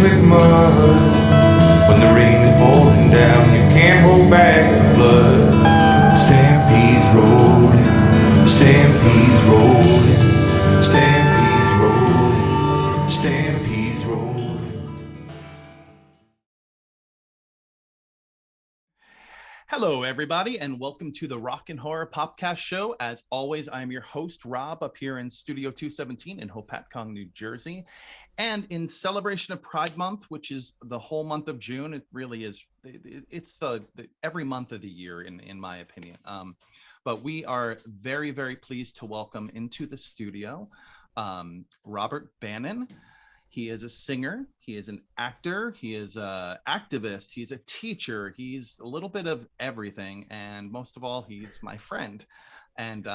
with mud. When the rain is pouring down, you can't hold back the flood. Stampede's rolling, stampede's rolling, stampede's rolling, stampede's rolling. Hello, everybody, and welcome to the Rock and Horror Popcast Show. As always, I'm your host, Rob, up here in Studio 217 in Hopatcong, New Jersey. And in celebration of Pride Month, which is the whole month of June, it really is, it's the every month of the year, in my opinion. But we are very, very pleased to welcome into the studio Robert Bannon. He is a singer, he is an actor, he is an activist, he's a teacher, he's a little bit of everything, and most of all, he's my friend. And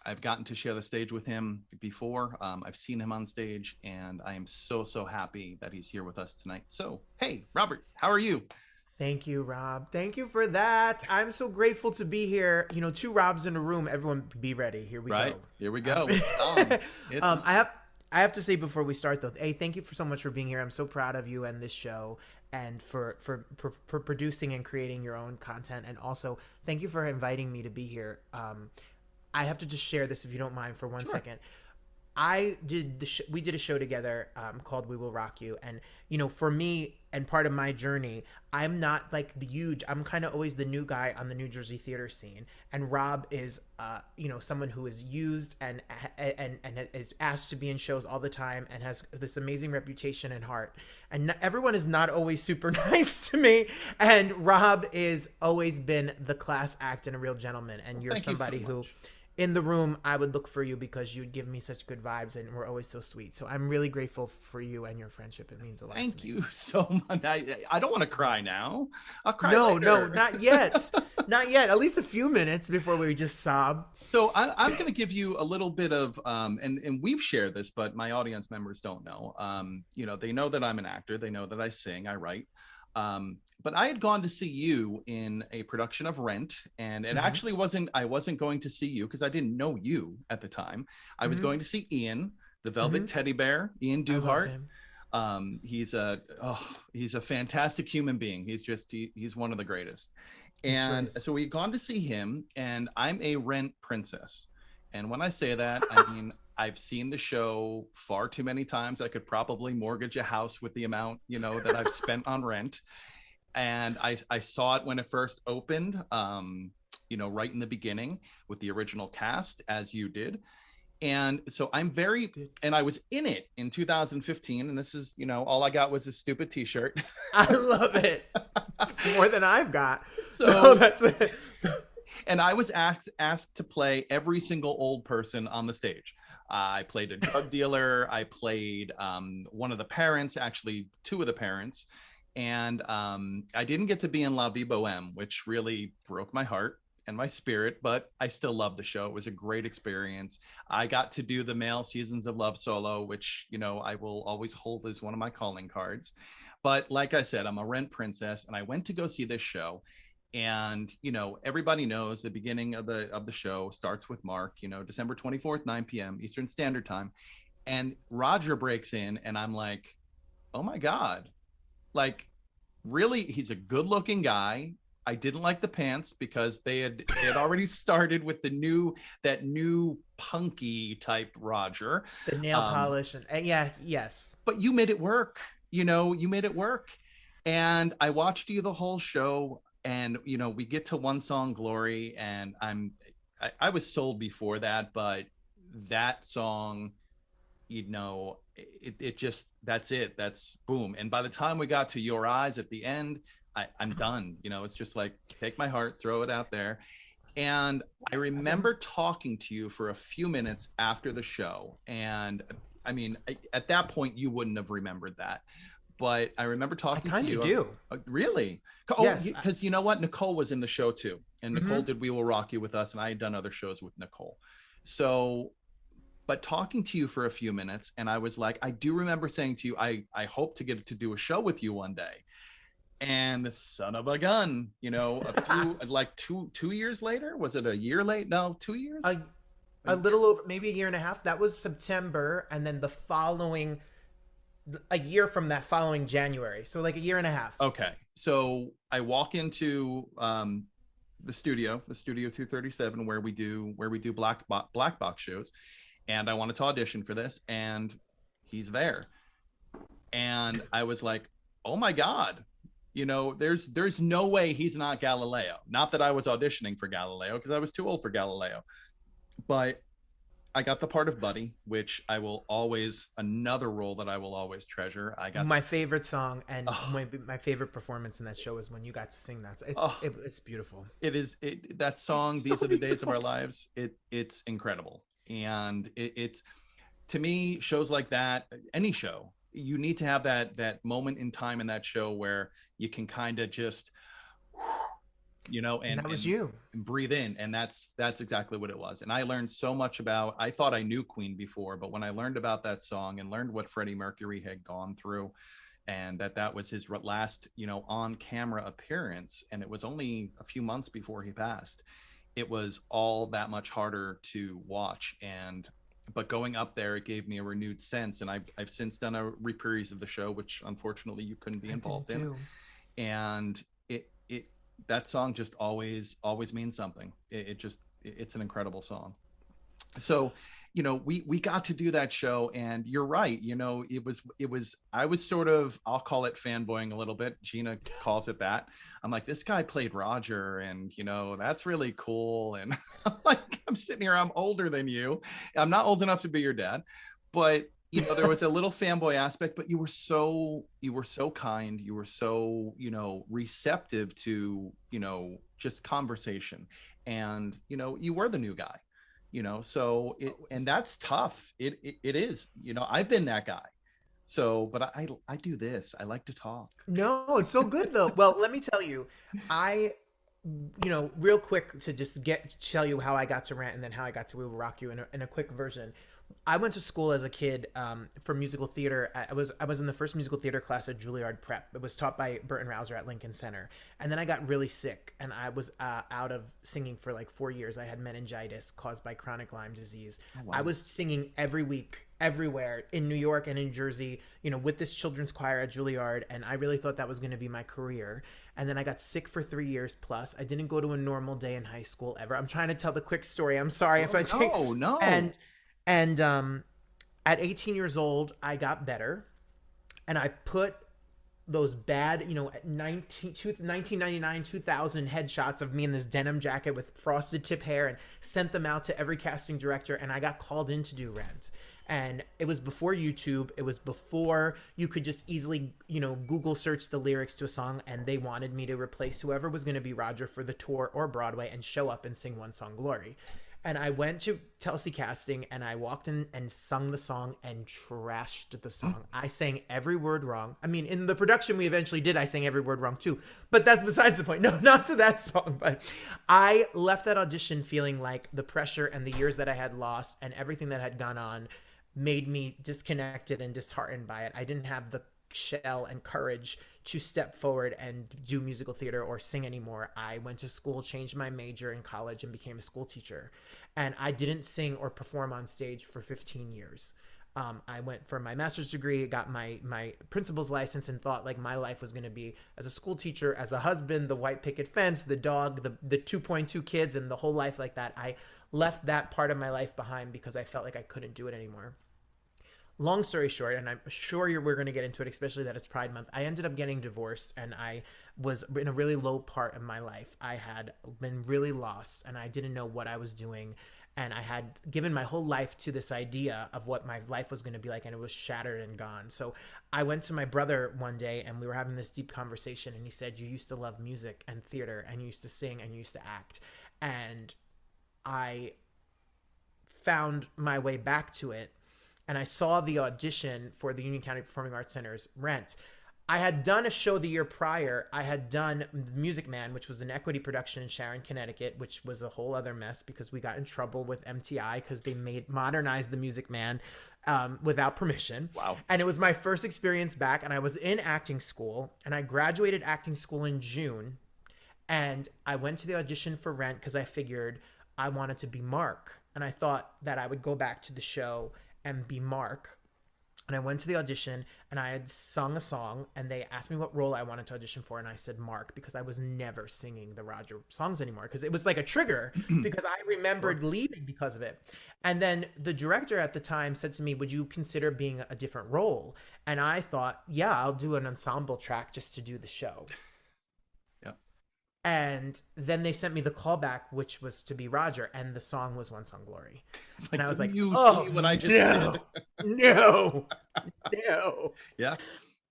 I've gotten to share the stage with him before. I've seen him on stage, and I am so, so happy that he's here with us tonight. So, hey, Robert, how are you? Thank you, Rob. Thank you for that. I'm so grateful to be here. You know, two Robs in a room. Everyone be ready. Here we go. Here we go. I have to say before we start though, hey, thank you so much for being here. I'm so proud of you and this show, and for producing and creating your own content, and also thank you for inviting me to be here. I have to just share this if you don't mind for one second. We did a show together called We Will Rock You, and you know, for me and part of my journey, I'm not like I'm kind of always the new guy on the New Jersey theater scene, and Rob is you know, someone who is used and is asked to be in shows all the time and has this amazing reputation and heart, and everyone is not always super nice to me, and Rob is always been the class act and a real gentleman, and you're somebody who in the room, I would look for you because you'd give me such good vibes and we're always so sweet. So I'm really grateful for you and your friendship. It means a lot. Thank you so much. I don't want to cry now. I'll cry later. No, not yet. Not yet. At least a few minutes before we just sob. So I'm going to give you a little bit of, and we've shared this, but my audience members don't know. You know, they know that I'm an actor. They know that I sing, I write. But I had gone to see you in a production of Rent, and it actually I wasn't going to see you because I didn't know you at the time. I was going to see Ian, the Velvet Teddy Bear, Ian Duhart. He's a fantastic human being. He's one of the greatest. And so we had gone to see him, and I'm a Rent princess. And when I say that, I mean, I've seen the show far too many times. I could probably mortgage a house with the amount, you know, that I've spent on Rent. And I saw it when it first opened, you know, right in the beginning with the original cast, as you did. And so and I was in it in 2015. And this is, you know, all I got was a stupid t-shirt. I love it. It's more than I've got. So that's it. And I was asked to play every single old person on the stage. I played a drug dealer. I played one of the parents, actually two of the parents. And I didn't get to be in La Vie Boheme, which really broke my heart and my spirit, but I still love the show. It was a great experience. I got to do the male Seasons of Love solo, which, you know, I will always hold as one of my calling cards. But like I said, I'm a Rent princess, and I went to go see this show. And, you know, everybody knows the beginning of the show starts with Mark, you know, December 24th, 9 p.m. Eastern Standard Time. And Roger breaks in, and I'm like, oh my God. Like, really, he's a good looking guy. I didn't like the pants because they had already started with that new punky type Roger. The nail polish and yes. But you made it work. You know, you made it work. And I watched you the whole show. And, you know, we get to One Song Glory, and I was sold before that, but that song, you know, it just, that's boom. And by the time we got to Your Eyes at the end, I'm done. You know, it's just like, take my heart, throw it out there. And I remember talking to you for a few minutes after the show. And I mean, at that point, you wouldn't have remembered that. But I remember talking to you. I kind of do. Really? Oh, yes. Because you know what? Nicole was in the show too. And Nicole did We Will Rock You with us. And I had done other shows with Nicole. So, but talking to you for a few minutes, and I was like, I do remember saying to you, I hope to get to do a show with you one day. And son of a gun, you know, a few, like two years later, was it a year late? No, 2 years? A little over, maybe a year and a half. That was September. And then the following a year from that following January. So like a year and a half. Okay. So I walk into the studio 237, where we do black box shows, and I wanted to audition for this, and he's there. And I was like, oh my God, there's no way he's not Galileo. Not that I was auditioning for Galileo, because I was too old for Galileo. But I got the part of Buddy, which I will always, another role that I will always treasure. I got my favorite song, and my favorite performance in that show is when you got to sing that. It's beautiful. It is that song. So These are the days of beautiful. our lives. It's incredible, and it's, to me, shows like that. Any show, you need to have that moment in time in that show where you can kind of just, And that was you. and breathe in. And that's exactly what it was. And I learned so much about, I thought I knew Queen before, but when I learned about that song and learned what Freddie Mercury had gone through, and that was his last, on camera appearance, and it was only a few months before he passed, it was all that much harder to watch. But going up there, it gave me a renewed sense. And I've since done a reprise of the show, which unfortunately you couldn't be involved in. And that song just always means something. It's an incredible song. So, we got to do that show, and you're right. I was sort of, I'll call it fanboying a little bit. Gina calls it that. I'm like, this guy played Roger, and that's really cool. And I'm sitting here, I'm older than you. I'm not old enough to be your dad, but there was a little fanboy aspect, but you were so kind. You were so, receptive to, just conversation. And, you were the new guy, so and that's tough. It is, I've been that guy. So, but I do this. I like to talk. No, it's so good though. Well, let me tell you, real quick, to just tell you how I got to rant and then how I got to We Will Rock You in a quick version. I went to school as a kid for musical theater. I was in the first musical theater class at Juilliard Prep. It was taught by Burton Rauser at Lincoln Center. And then I got really sick, and I was out of singing for like 4 years. I had meningitis caused by chronic Lyme disease. Oh, wow. I was singing every week, everywhere in New York and in Jersey, with this children's choir at Juilliard. And I really thought that was going to be my career. And then I got sick for 3 years plus. I didn't go to a normal day in high school ever. I'm trying to tell the quick story. I'm sorry if I take... No. And at 18 years old, I got better, and I put those bad, 1999, 2000 headshots of me in this denim jacket with frosted tip hair and sent them out to every casting director, and I got called in to do Rent. And it was before YouTube. It was before you could just easily, Google search the lyrics to a song, and they wanted me to replace whoever was going to be Roger for the tour or Broadway and show up and sing One Song Glory. And I went to Telsey Casting, and I walked in and sung the song and trashed the song. I sang every word wrong. I mean, in the production we eventually did, I sang every word wrong too. But that's besides the point. No, not to that song. But I left that audition feeling like the pressure and the years that I had lost and everything that had gone on made me disconnected and disheartened by it. I didn't have the shell and courage to step forward and do musical theater or sing anymore. I went to school, changed my major in college, and became a school teacher. And I didn't sing or perform on stage for 15 years. I went for my master's degree, got my principal's license, and thought like my life was going to be as a school teacher, as a husband, the white picket fence, the dog, the 2.2 kids, and the whole life like that. I left that part of my life behind because I felt like I couldn't do it anymore. Long story short, and I'm sure we're going to get into it, especially that it's Pride Month, I ended up getting divorced, and I was in a really low part of my life. I had been really lost, and I didn't know what I was doing, and I had given my whole life to this idea of what my life was going to be like, and it was shattered and gone. So I went to my brother one day, and we were having this deep conversation, and he said, you used to love music and theater, and you used to sing, and you used to act. And I found my way back to it. And I saw the audition for the Union County Performing Arts Center's Rent. I had done a show the year prior. I had done Music Man, which was an equity production in Sharon, Connecticut, which was a whole other mess because we got in trouble with MTI because they modernized the Music Man without permission. Wow. And it was my first experience back, and I was in acting school, and I graduated acting school in June. And I went to the audition for Rent because I figured I wanted to be Mark. And I thought that I would go back to the show and be Mark. And I went to the audition and I had sung a song and they asked me what role I wanted to audition for. And I said Mark, because I was never singing the Roger songs anymore. Because it was like a trigger because I remembered leaving because of it. And then the director at the time said to me, would you consider being a different role? And I thought, yeah, I'll do an ensemble track just to do the show. And then they sent me the callback, which was to be Roger, and the song was One Song Glory. Like, and I was like, you oh, see what I just did? No. Yeah.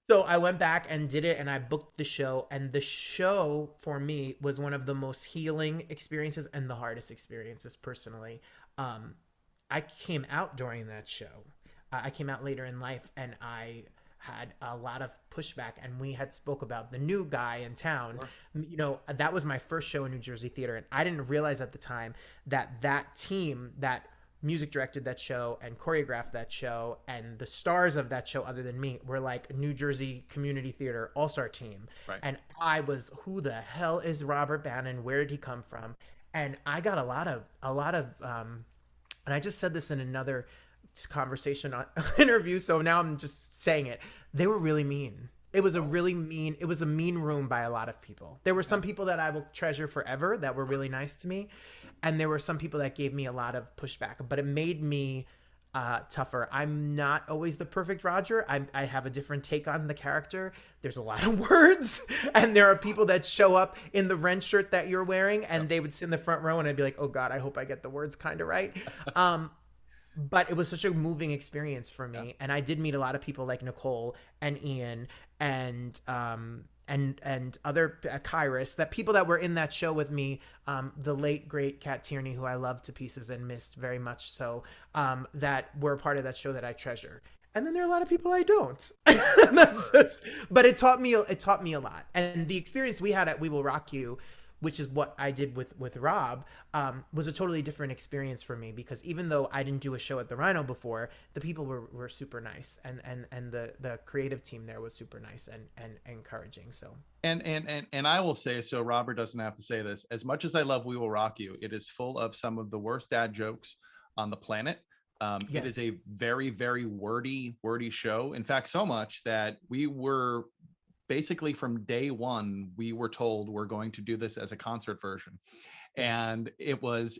So I went back and did it, and I booked the show. And the show for me was one of the most healing experiences and the hardest experiences personally. I came out during that show. I came out later in life, and I had a lot of pushback, and we had spoke about the new guy in town. Sure. You know, that was my first show in New Jersey theater, and I didn't realize at the time that that team that music directed that show and choreographed that show and the stars of that show other than me were like New Jersey Community Theater all-star team. Right. And I was, who the hell is Robert Bannon? Where did he come from? And I got a lot of and I just said this in another conversation on interview, so now I'm just saying it. They were really mean. It was a mean room by a lot of people. There were some people that I will treasure forever that were really nice to me, and there were some people that gave me a lot of pushback, but it made me tougher. I'm not always the perfect Roger. I have a different take on the character. There's a lot of words, and there are people that show up in the Rent shirt that you're wearing, and they would sit in the front row, and I'd be like, oh God, I hope I get the words kind of right. But it was such a moving experience for me. Yeah. And I did meet a lot of people like Nicole and Ian and other Kairos, that people that were in that show with me, the late great Kat Tierney, who I love to pieces and missed very much so, that were a part of that show that I treasure. And then there are a lot of people I don't. But it taught me a lot. And the experience we had at We Will Rock You, which is what I did with Rob, was a totally different experience for me, because even though I didn't do a show at the Rhino before, the people were super nice, and the creative team there was super nice and encouraging. So and I will say, so Robert doesn't have to say this, as much as I love We Will Rock You, it is full of some of the worst dad jokes on the planet. Yes. It is a very, very wordy show. In fact, so much that we were basically from day one, we were told we're going to do this as a concert version. And it was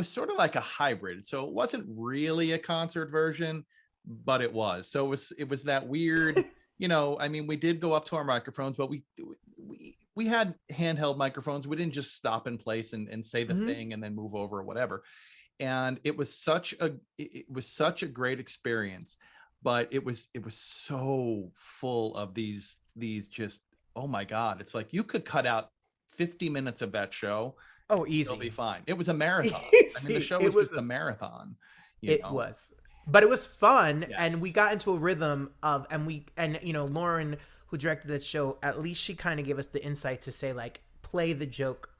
sort of like a hybrid. So it wasn't really a concert version, but it was. So it was that weird, you know, I mean, we did go up to our microphones, but we had handheld microphones. We didn't just stop in place and say the thing and then move over or whatever. And it was such a great experience, but it was so full of these just, oh my God, it's like you could cut out 50 minutes of that show. Oh, easy. It'll be fine. It was a marathon. Easy. I mean, the show was just a marathon. It was, but it was fun. Yes. And we got into a rhythm of, and you know, Loren, who directed that show, at least she kind of gave us the insight to say, like, play the joke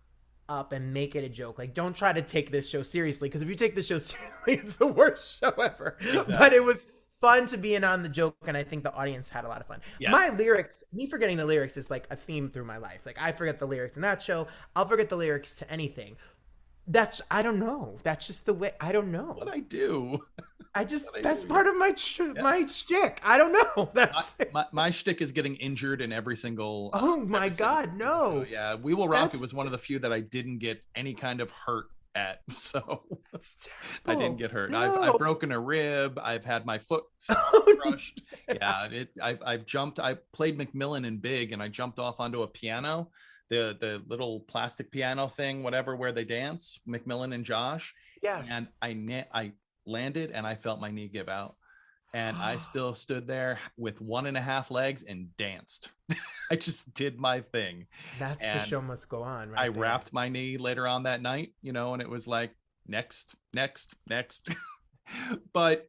up and make it a joke. Like, don't try to take this show seriously, because if you take this show seriously, it's the worst show ever. Exactly. But it was fun to be in on the joke, and I think the audience had a lot of fun. Yeah. My lyrics, me forgetting the lyrics is like a theme through my life. Like, I forget the lyrics in that show. I'll forget the lyrics to anything. I don't know. That's just the way. I don't know what I do. That's part of my my shtick. I don't know. That's my shtick is getting injured in every single. Oh my God, no. So, yeah, We Will Rock. It was one of the few that I didn't get any kind of hurt at, so I didn't get hurt. No. I've broken a rib. I've had my foot crushed. Yeah, I've jumped. I played Macmillan in Big, and I jumped off onto a piano, the little plastic piano thing, whatever, where they dance, Macmillan and Josh. Yes. And I landed, and I felt my knee give out, and I still stood there with 1.5 legs and danced. I just did my thing. That's the show must go on, right? I wrapped my knee later on that night, you know, and it was like, next. But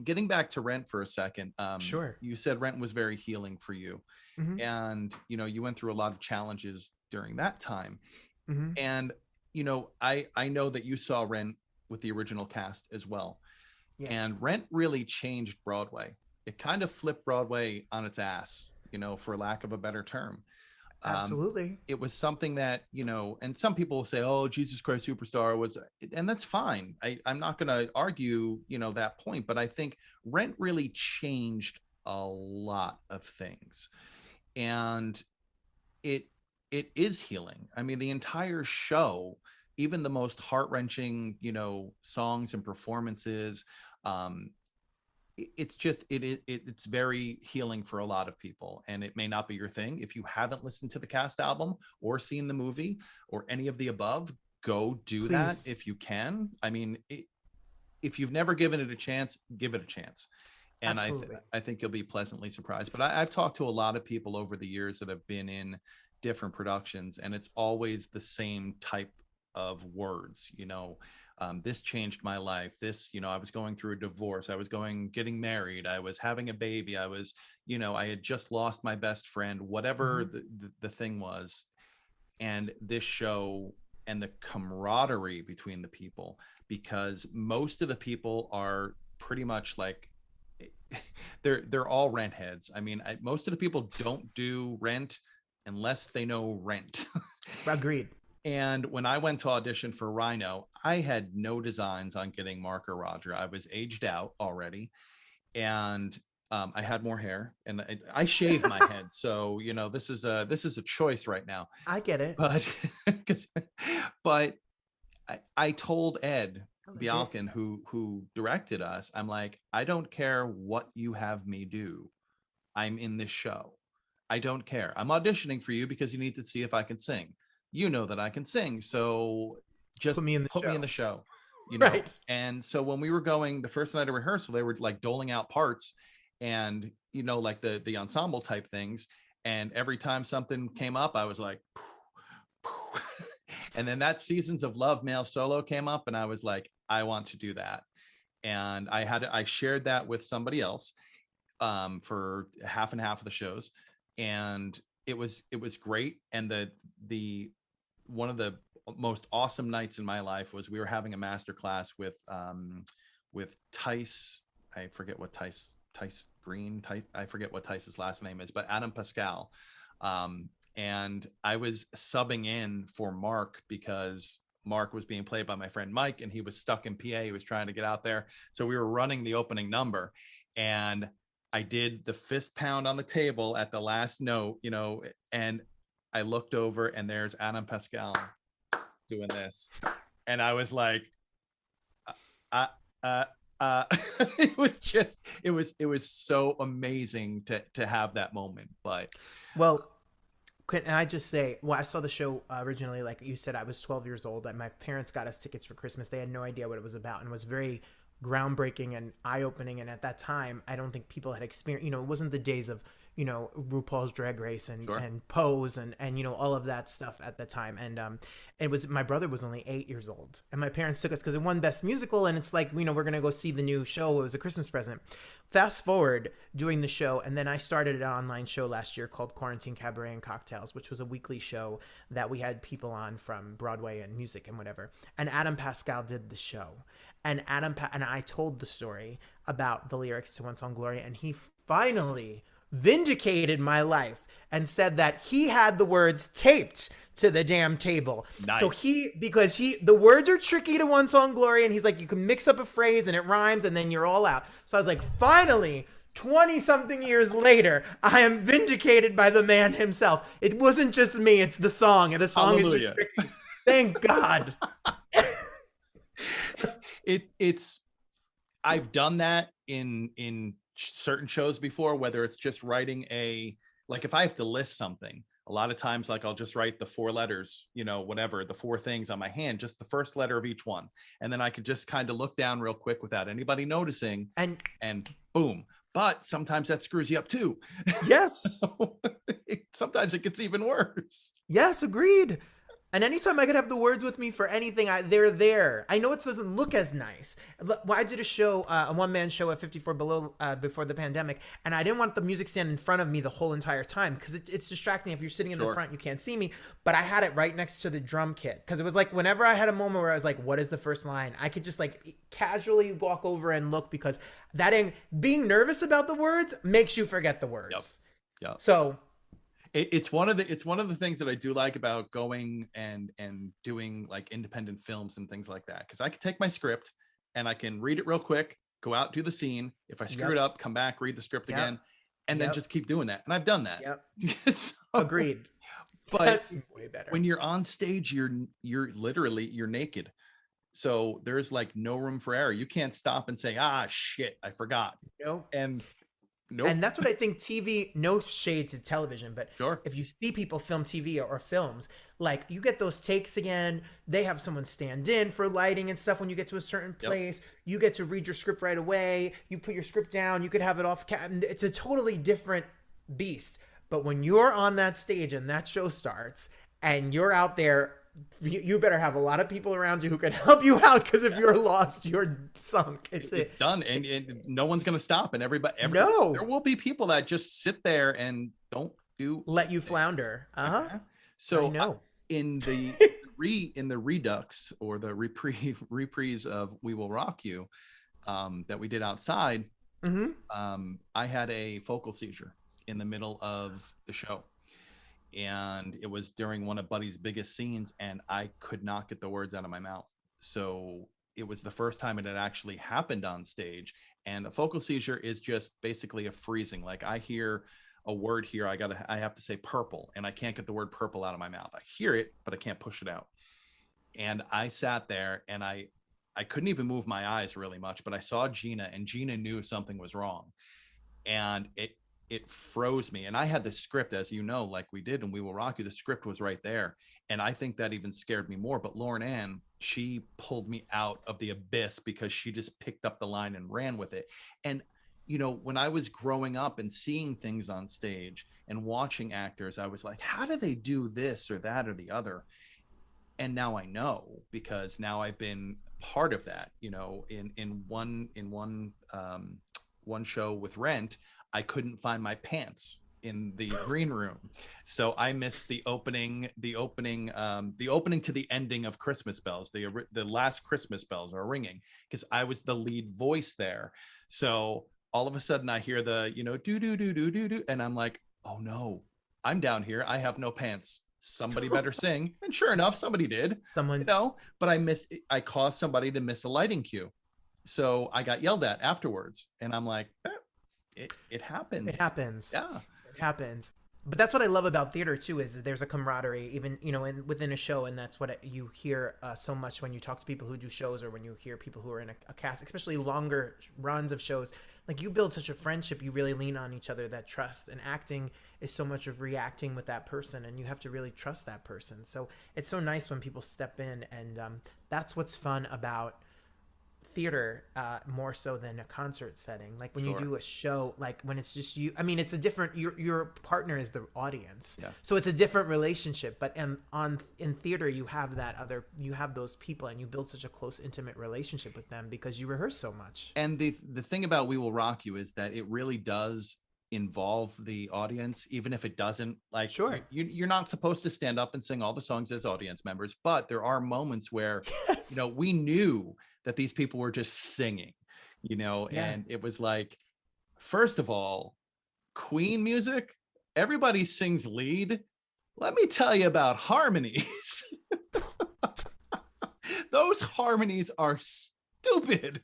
getting back to Rent for a second. Sure. You said Rent was very healing for you. Mm-hmm. And, you know, you went through a lot of challenges during that time. Mm-hmm. And, you know, I know that you saw Rent with the original cast as well. Yes. And Rent really changed Broadway. It kind of flipped Broadway on its ass, you know, for lack of a better term. Absolutely. It was something that, and some people will say, oh, Jesus Christ Superstar was, and that's fine. I'm not going to argue, that point, but I think Rent really changed a lot of things. And it is healing. I mean, the entire show, even the most heart-wrenching, songs and performances, um, it's just it's very healing for a lot of people, and it may not be your thing. If you haven't listened to the cast album or seen the movie or any of the above, go do that if you can. I mean, if you've never given it a chance, give it a chance. And I think you'll be pleasantly surprised. But I've talked to a lot of people over the years that have been in different productions, and it's always the same type of words. This changed my life. This, I was going through a divorce. I was getting married. I was having a baby. I was, I had just lost my best friend, whatever the thing was. And this show and the camaraderie between the people, because most of the people are pretty much like, they're all Rent heads. I mean, most of the people don't do Rent unless they know Rent. Agreed. And when I went to audition for Rhino, I had no designs on getting Mark or Roger. I was aged out already, and I had more hair, and I shaved my head. So this is a choice right now. I get it, but I told Ed Bialkin, who directed us, I'm like, I don't care what you have me do. I'm in this show. I don't care. I'm auditioning for you because you need to see if I can sing. You know that I can sing, so just put me in the show. Right. And so when we were going the first night of rehearsal, they were like doling out parts, and like the ensemble type things. And every time something came up, I was like, and then that Seasons of Love male solo came up, and I was like, I want to do that. And I shared that with somebody else for half and half of the shows, and it was great. And the one of the most awesome nights in my life was we were having a master class with Tice. I forget what Tice Green. I forget what Tice's last name is, but Adam Pascal. And I was subbing in for Mark because Mark was being played by my friend Mike, and he was stuck in PA. He was trying to get out there. So we were running the opening number, and I did the fist pound on the table at the last note, and I looked over, and there's Adam Pascal doing this. And I was like, it was so amazing to have that moment. But can I just say, I saw the show originally, like you said, I was 12 years old, and my parents got us tickets for Christmas. They had no idea what it was about, and it was very groundbreaking and eye-opening. And at that time, I don't think people had experienced, it wasn't the days of, RuPaul's Drag Race and Pose and all of that stuff at the time. And it was, my brother was only 8 years old, and my parents took us because it won Best Musical, and it's like, we're going to go see the new show. It was a Christmas present. Fast forward doing the show, and then I started an online show last year called Quarantine Cabaret and Cocktails, which was a weekly show that we had people on from Broadway and music and whatever. And Adam Pascal did the show. And and I told the story about the lyrics to One Song Glory, and he finally vindicated my life and said that he had the words taped to the damn table. Nice. So because the words are tricky to One Song Glory, and he's like, you can mix up a phrase and it rhymes and then you're all out. So I was like, finally, 20 something years later, I am vindicated by the man himself. It wasn't just me, it's the song, and the song Hallelujah. Is just tricky. Thank God. It's I've done that in certain shows before, whether it's just writing like if I have to list something, a lot of times, like I'll just write the 4 letters, whatever, the 4 things on my hand, just the first letter of each one. And then I could just kind of look down real quick without anybody noticing, and boom. But sometimes that screws you up too. Yes. Sometimes it gets even worse. Yes, agreed. And anytime I could have the words with me for anything, they're there. I know it doesn't look as nice. Well, I did a show, a one-man show at 54 Below before the pandemic, and I didn't want the music stand in front of me the whole entire time because it's distracting. If you're sitting in the front, you can't see me. But I had it right next to the drum kit because it was like whenever I had a moment where I was like, what is the first line? I could just like casually walk over and look, because being nervous about the words makes you forget the words. Yep. So It's one of the things that I do like about going and doing like independent films and things like that, because I can take my script and I can read it real quick, go out, do the scene. If I screw it up, come back, read the script again, and then just keep doing that. And I've done that. So, Agreed. But That's way better. when you're on stage, you're literally naked. So there's like no room for error. You can't stop and say, ah, shit, I forgot. And nope. And that's what I think TV, no shade to television, but if you see people film TV or films, like you get those takes again, they have someone stand in for lighting and stuff when you get to a certain place. You get to read your script right away. You put your script down, you could have it off. It's a totally different beast. But when you're on that stage and that show starts and you're out there, you better have a lot of people around you who can help you out, because if you're lost, you're sunk. It's done, and no one's gonna stop. And everybody, there will be people that just sit there and don't let you flounder. So in the in the redux or the reprise of "We Will Rock You" that we did outside, I had a focal seizure in the middle of the show. And it was during one of Buddy's biggest scenes, and I could not get the words out of my mouth. So it was the first time it had actually happened on stage. And a focal seizure is just basically a freezing. Like I hear a word here, I have to say purple, and I can't get the word purple out of my mouth. I hear it, but I can't push it out. And I sat there and I couldn't even move my eyes really much, but I saw Gina, and Gina knew something was wrong. And it froze me. And I had the script, as you know, like we did, and We Will Rock You, the script was right there. And I think that even scared me more. But Lauren Ann, she pulled me out of the abyss, because she just picked up the line and ran with it. And, you know, when I was growing up and seeing things on stage and watching actors, I was like, how do they do this or that or the other? And now I know, because now I've been part of that. You know, in one show with Rent, I couldn't find my pants in the green room, so I missed the opening to the ending of Christmas Bells. The last Christmas bells are ringing, because I was the lead voice there. So all of a sudden I hear the, you know, do do do do do do, and I'm like, oh no, I'm down here. I have no pants. Somebody better sing. And sure enough, somebody did. You know, but I caused somebody to miss a lighting cue, so I got yelled at afterwards, and I'm like. It happens. It happens. Yeah, it happens. But that's what I love about theater too, is that there's a camaraderie, even, you know, within a show. And that's what you hear so much when you talk to people who do shows, or when you hear people who are in a cast, especially longer runs of shows. Like, you build such a friendship, you really lean on each other, that trust. And acting is so much of reacting with that person, and you have to really trust that person. So it's so nice when people step in, and that's what's fun about theater, more so than a concert setting. Like when you do a show, like when it's just you, I mean, it's a different, your partner is the audience, so it's a different relationship. But in theater, you have those people, and you build such a close, intimate relationship with them, because you rehearse so much. And the thing about We Will Rock You is that it really does involve the audience, even if it doesn't. Like, you're not supposed to stand up and sing all the songs as audience members, but there are moments where you know, we knew that these people were just singing, you know. And it was like, first of all, Queen music, everybody sings lead. Let me tell you about harmonies. Those harmonies are stupid.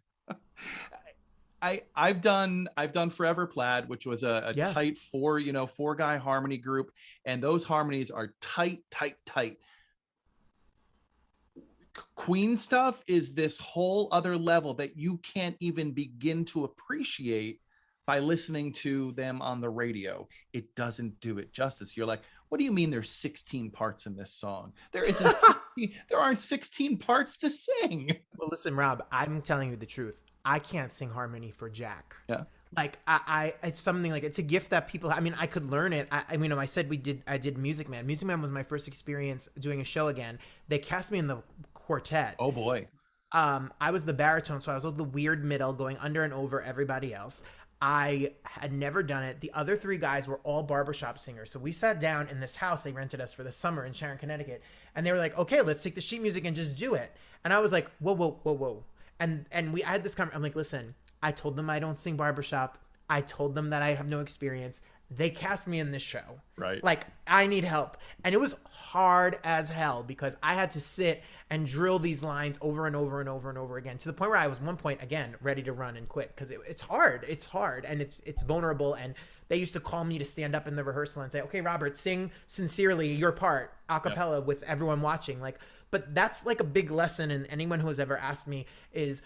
I've done Forever Plaid, which was a tight four guy harmony group, and those harmonies are tight. Queen stuff is this whole other level that you can't even begin to appreciate by listening to them on the radio. It doesn't do it justice. You're like, what do you mean there's 16 parts in this song? There isn't. There aren't 16 parts to sing. Well, listen, Rob, I'm telling you the truth. I can't sing harmony for Jack. Yeah. Like it's something, like, it's a gift that people, I mean, I could learn it. I mean, I said I did Music Man. Music Man was my first experience doing a show again. They cast me in the quartet. Oh boy. I was the baritone, so I was the weird middle going under and over everybody else. I had never done it. The other three guys were all barbershop singers. So we sat down in this house they rented us for the summer in Sharon, Connecticut. And they were like, okay, let's take the sheet music and just do it. And I was like, whoa. And I had this conversation. I'm like, listen, I told them I don't sing barbershop. I told them that I have no experience. They cast me in this show. Right. Like, I need help. And it was hard as hell because I had to sit and drill these lines over and over and over and over again, to the point where I was one point, again, ready to run and quit because it's hard. It's hard and it's vulnerable. And they used to call me to stand up in the rehearsal and say, okay, Robert, sing sincerely your part a cappella with everyone watching. Like, but that's like a big lesson. And anyone who has ever asked me is,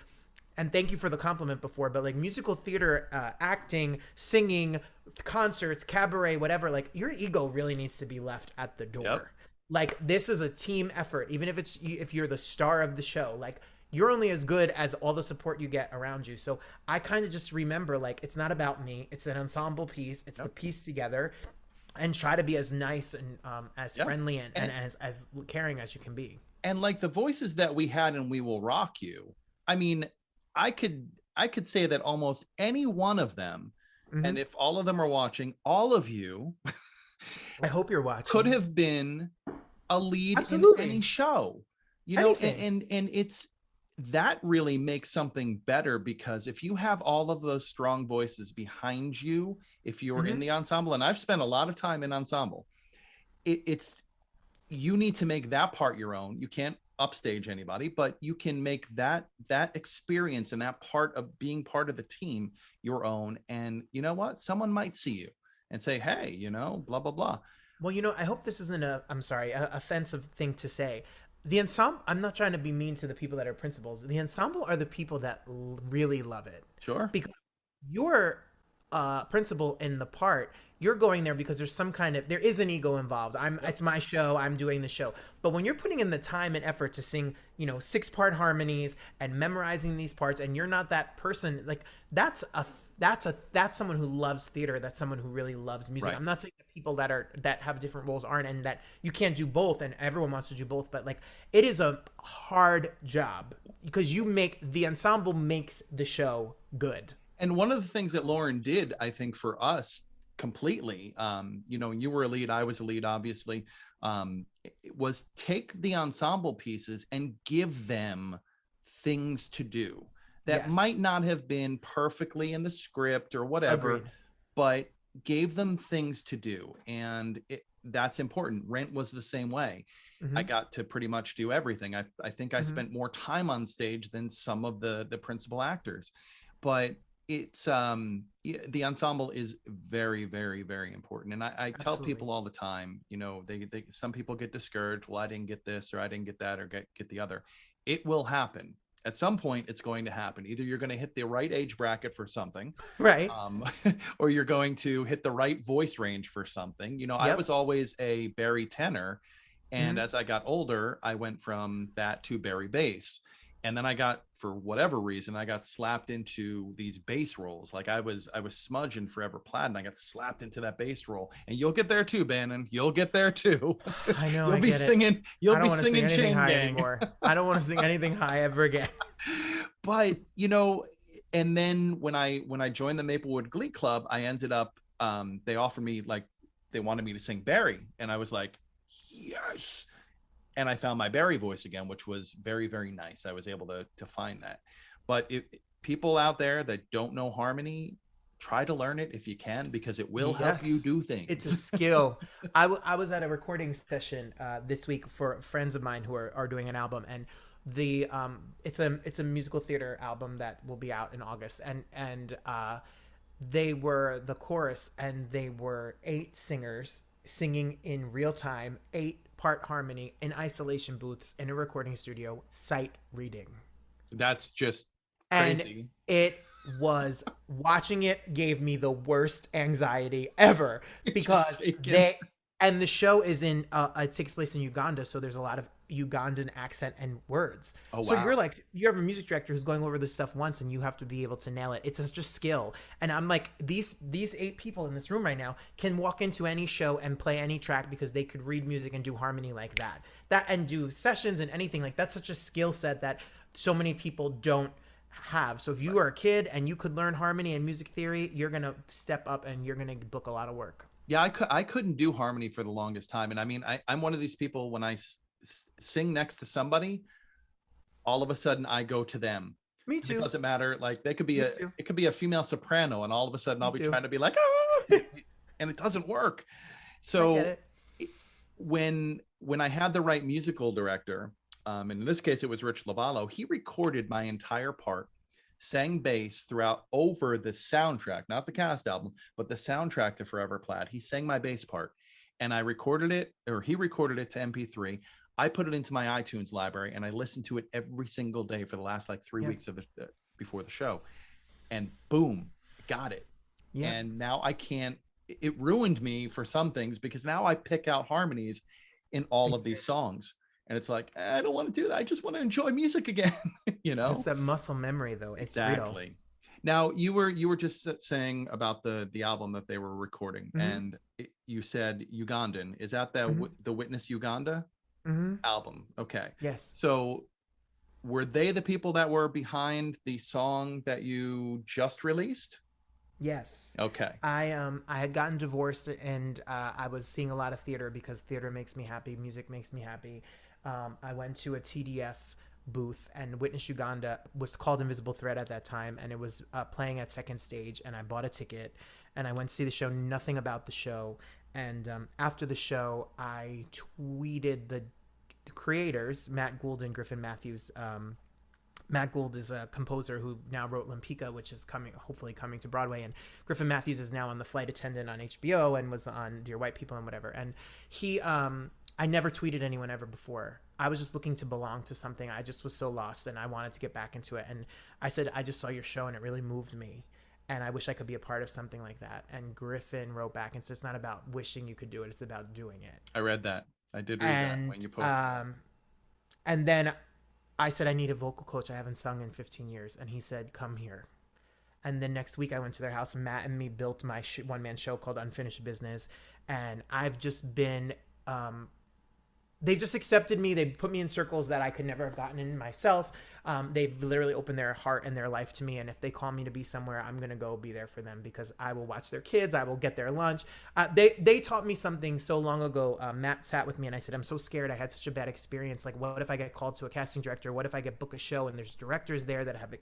and thank you for the compliment before, but like musical theater, acting, singing, concerts, cabaret, whatever, like your ego really needs to be left at the door. Yep. Like, this is a team effort. Even if you're the star of the show, like, you're only as good as all the support you get around you. So I kind of just remember, like, it's not about me. It's an ensemble piece. It's the piece together, and try to be as nice and as friendly and as caring as you can be. And like the voices that we had in We Will Rock You, I mean, I could say that almost any one of them, and if all of them are watching, all of you, I hope you're watching, could have been a lead Absolutely. in any show, you know. And it's that really makes something better, because if you have all of those strong voices behind you, if you're in the ensemble, and I've spent a lot of time in ensemble, it's you need to make that part your own. You can't upstage anybody, but you can make that experience and that part of being part of the team your own. And you know what, someone might see you and say, hey, you know, blah blah blah. Well, you know, I hope this isn't a offensive thing to say. The ensemble, I'm not trying to be mean to the people that are principals. The ensemble are the people that really love it. Sure. Because you're principal in the part, you're going there because there is an ego involved. It's my show, I'm doing the show. But when you're putting in the time and effort to sing, you know, 6-part harmonies and memorizing these parts, and you're not that person, like, that's someone who loves theater. That's someone who really loves music. Right. I'm not saying that people that have different roles aren't, and that you can't do both, and everyone wants to do both, but like, it is a hard job because the ensemble makes the show good. And one of the things that Loren did, I think, for us completely, you know, you were a lead, I was a lead, obviously, it was take the ensemble pieces and give them things to do that might not have been perfectly in the script or whatever. Agreed. But gave them things to do. And that's important. Rent was the same way. I got to pretty much do everything. I think I spent more time on stage than some of the principal actors, but it's the ensemble is very, very, very important. And I tell people all the time, you know, they some people get discouraged. Well, I didn't get this, or I didn't get that, or get the other. It will happen. At some point, it's going to happen. Either you're going to hit the right age bracket for something, right, or you're going to hit the right voice range for something. You know, I was always a bari tenor, and as I got older, I went from that to bari bass. And then I got, for whatever reason, I got slapped into these bass roles. Like I was Smudge in Forever Plaid, and I got slapped into that bass role. And you'll get there too, Bannon. You'll get there too. I know. You'll be singing. You'll be singing Chain Gang anymore. I don't want to sing anything high ever again. But you know, and then when I joined the Maplewood Glee Club, I ended up. They offered me, like, they wanted me to sing bari, and I was like, yes. And I found my bari voice again, which was very, very nice. I was able to find that. But if people out there that don't know harmony, try to learn it if you can, because it will help you do things. It's a skill. I was at a recording session this week for friends of mine who are doing an album, and it's a musical theater album that will be out in August, and they were the chorus, and they were 8 singers singing in real time, 8-part harmony in isolation booths in a recording studio, sight reading. That's just crazy. And it was, watching it gave me the worst anxiety ever, because the show is in it takes place in Uganda, so there's a lot of Ugandan accent and words. Oh, wow. So you have a music director who's going over this stuff once, and you have to be able to nail it. It's just a skill. And I'm like, these 8 people in this room right now can walk into any show and play any track because they could read music and do harmony like that and do sessions and anything. Like, that's such a skill set that so many people don't have. So if you are a kid and you could learn harmony and music theory, you're gonna step up and you're gonna book a lot of work. Yeah, I couldn't do harmony for the longest time. And I mean, I'm one of these people, when I sing next to somebody, all of a sudden I go to them. Me It too. doesn't matter. Like they could be Me too. it could be a female soprano, and all of a sudden Me I'll be too. trying to be like, ah, and it doesn't work. I get So it. when I had the right musical director, and in this case it was Rich Lavallo, he recorded my entire part, sang bass throughout over the soundtrack, not the cast album, but the soundtrack to Forever Plaid. He sang my bass part, and I recorded it, or he recorded it to MP3. I put it into my iTunes library, and I listened to it every single day for the last like 3 weeks of the before the show, and boom, got it. Yeah. And now I can't. It ruined me for some things because now I pick out harmonies in all of these songs, and it's like I don't want to do that. I just want to enjoy music again. It's that muscle memory, though. It's Exactly. real. Now you were just saying about the album that they were recording, and you said Ugandan. Is that the Witness Uganda album? Okay. Yes. So were they the people that were behind the song that you just released? Yes. Okay. I had gotten divorced, and I was seeing a lot of theater because theater makes me happy, music makes me happy. I went to a TDF booth, and Witness Uganda was called Invisible Thread at that time, and it was playing at Second Stage, and I bought a ticket, and I went to see the show, nothing about the show, and after the show, I tweeted the creators, Matt Gould and Griffin Matthews. Matt Gould is a composer who now wrote Lampika, which is hopefully coming to Broadway. And Griffin Matthews is now on The Flight Attendant on HBO and was on Dear White People and whatever. And he, I never tweeted anyone ever before. I was just looking to belong to something. I just was so lost, and I wanted to get back into it. And I said, I just saw your show and it really moved me, and I wish I could be a part of something like that. And Griffin wrote back and said, it's not about wishing you could do it. It's about doing it. I read that. I did read that when you posted it. And then I said, I need a vocal coach. I haven't sung in 15 years. And he said, come here. And then next week I went to their house, and Matt and me built my one-man show called Unfinished Business. And I've just been, they've just accepted me. They put me in circles that I could never have gotten in myself. They've literally opened their heart and their life to me. And if they call me to be somewhere, I'm going to go be there for them, because I will watch their kids. I will get their lunch. They taught me something so long ago. Matt sat with me and I said, I'm so scared. I had such a bad experience. Like, what if I get called to a casting director? What if I get book a show and there's directors there that have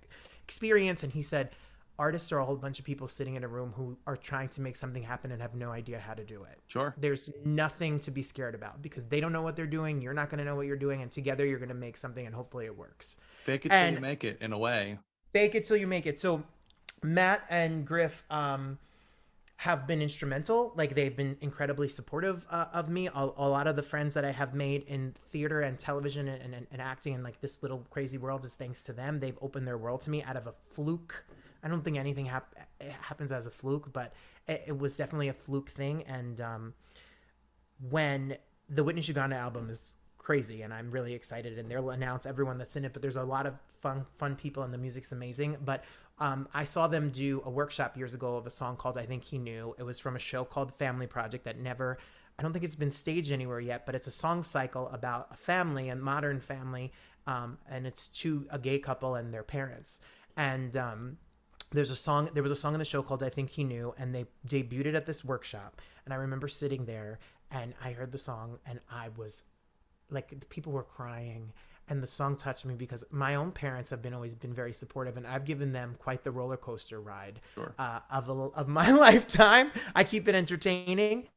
experience? And he said, artists are a whole bunch of people sitting in a room who are trying to make something happen and have no idea how to do it. Sure. There's nothing to be scared about, because they don't know what they're doing. You're not going to know what you're doing. And together you're going to make something, and hopefully it works. Fake it till you make it, in a way. Fake it till you make it. So Matt and Griff have been instrumental. Like, they've been incredibly supportive of me. A lot of the friends that I have made in theater and television and acting and like this little crazy world is thanks to them. They've opened their world to me out of a fluke. I don't think anything happens as a fluke, but it was definitely a fluke thing. And when the Whitney Uganda album is crazy, and I'm really excited, and they'll announce everyone that's in it, but there's a lot of fun people, and the music's amazing. But I saw them do a workshop years ago of a song called I Think He Knew. It was from a show called Family Project that never, I don't think it's been staged anywhere yet, but it's a song cycle about a family, a modern family, and it's a gay couple and their parents. And there was a song in the show called I Think He Knew, and they debuted it at this workshop. And I remember sitting there, and I heard the song, and I was like, people were crying, and the song touched me because my own parents have always been very supportive, and I've given them quite the roller coaster ride of my lifetime. I keep it entertaining.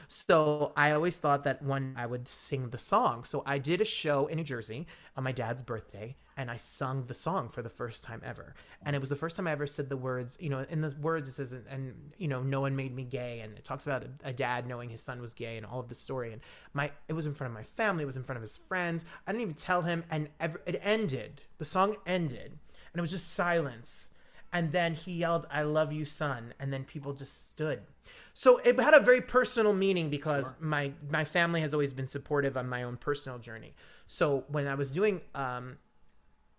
So I always thought that I would sing the song. So I did a show in New Jersey on my dad's birthday, and I sung the song for the first time ever. And it was the first time I ever said the words, in the words it says, and no one made me gay. And it talks about a dad knowing his son was gay and all of the story. And it was in front of my family. It was in front of his friends. I didn't even tell him. And it ended. The song ended. And it was just silence. And then he yelled, "I love you, son." And then people just stood. So it had a very personal meaning because my family has always been supportive on my own personal journey. So when I was doing,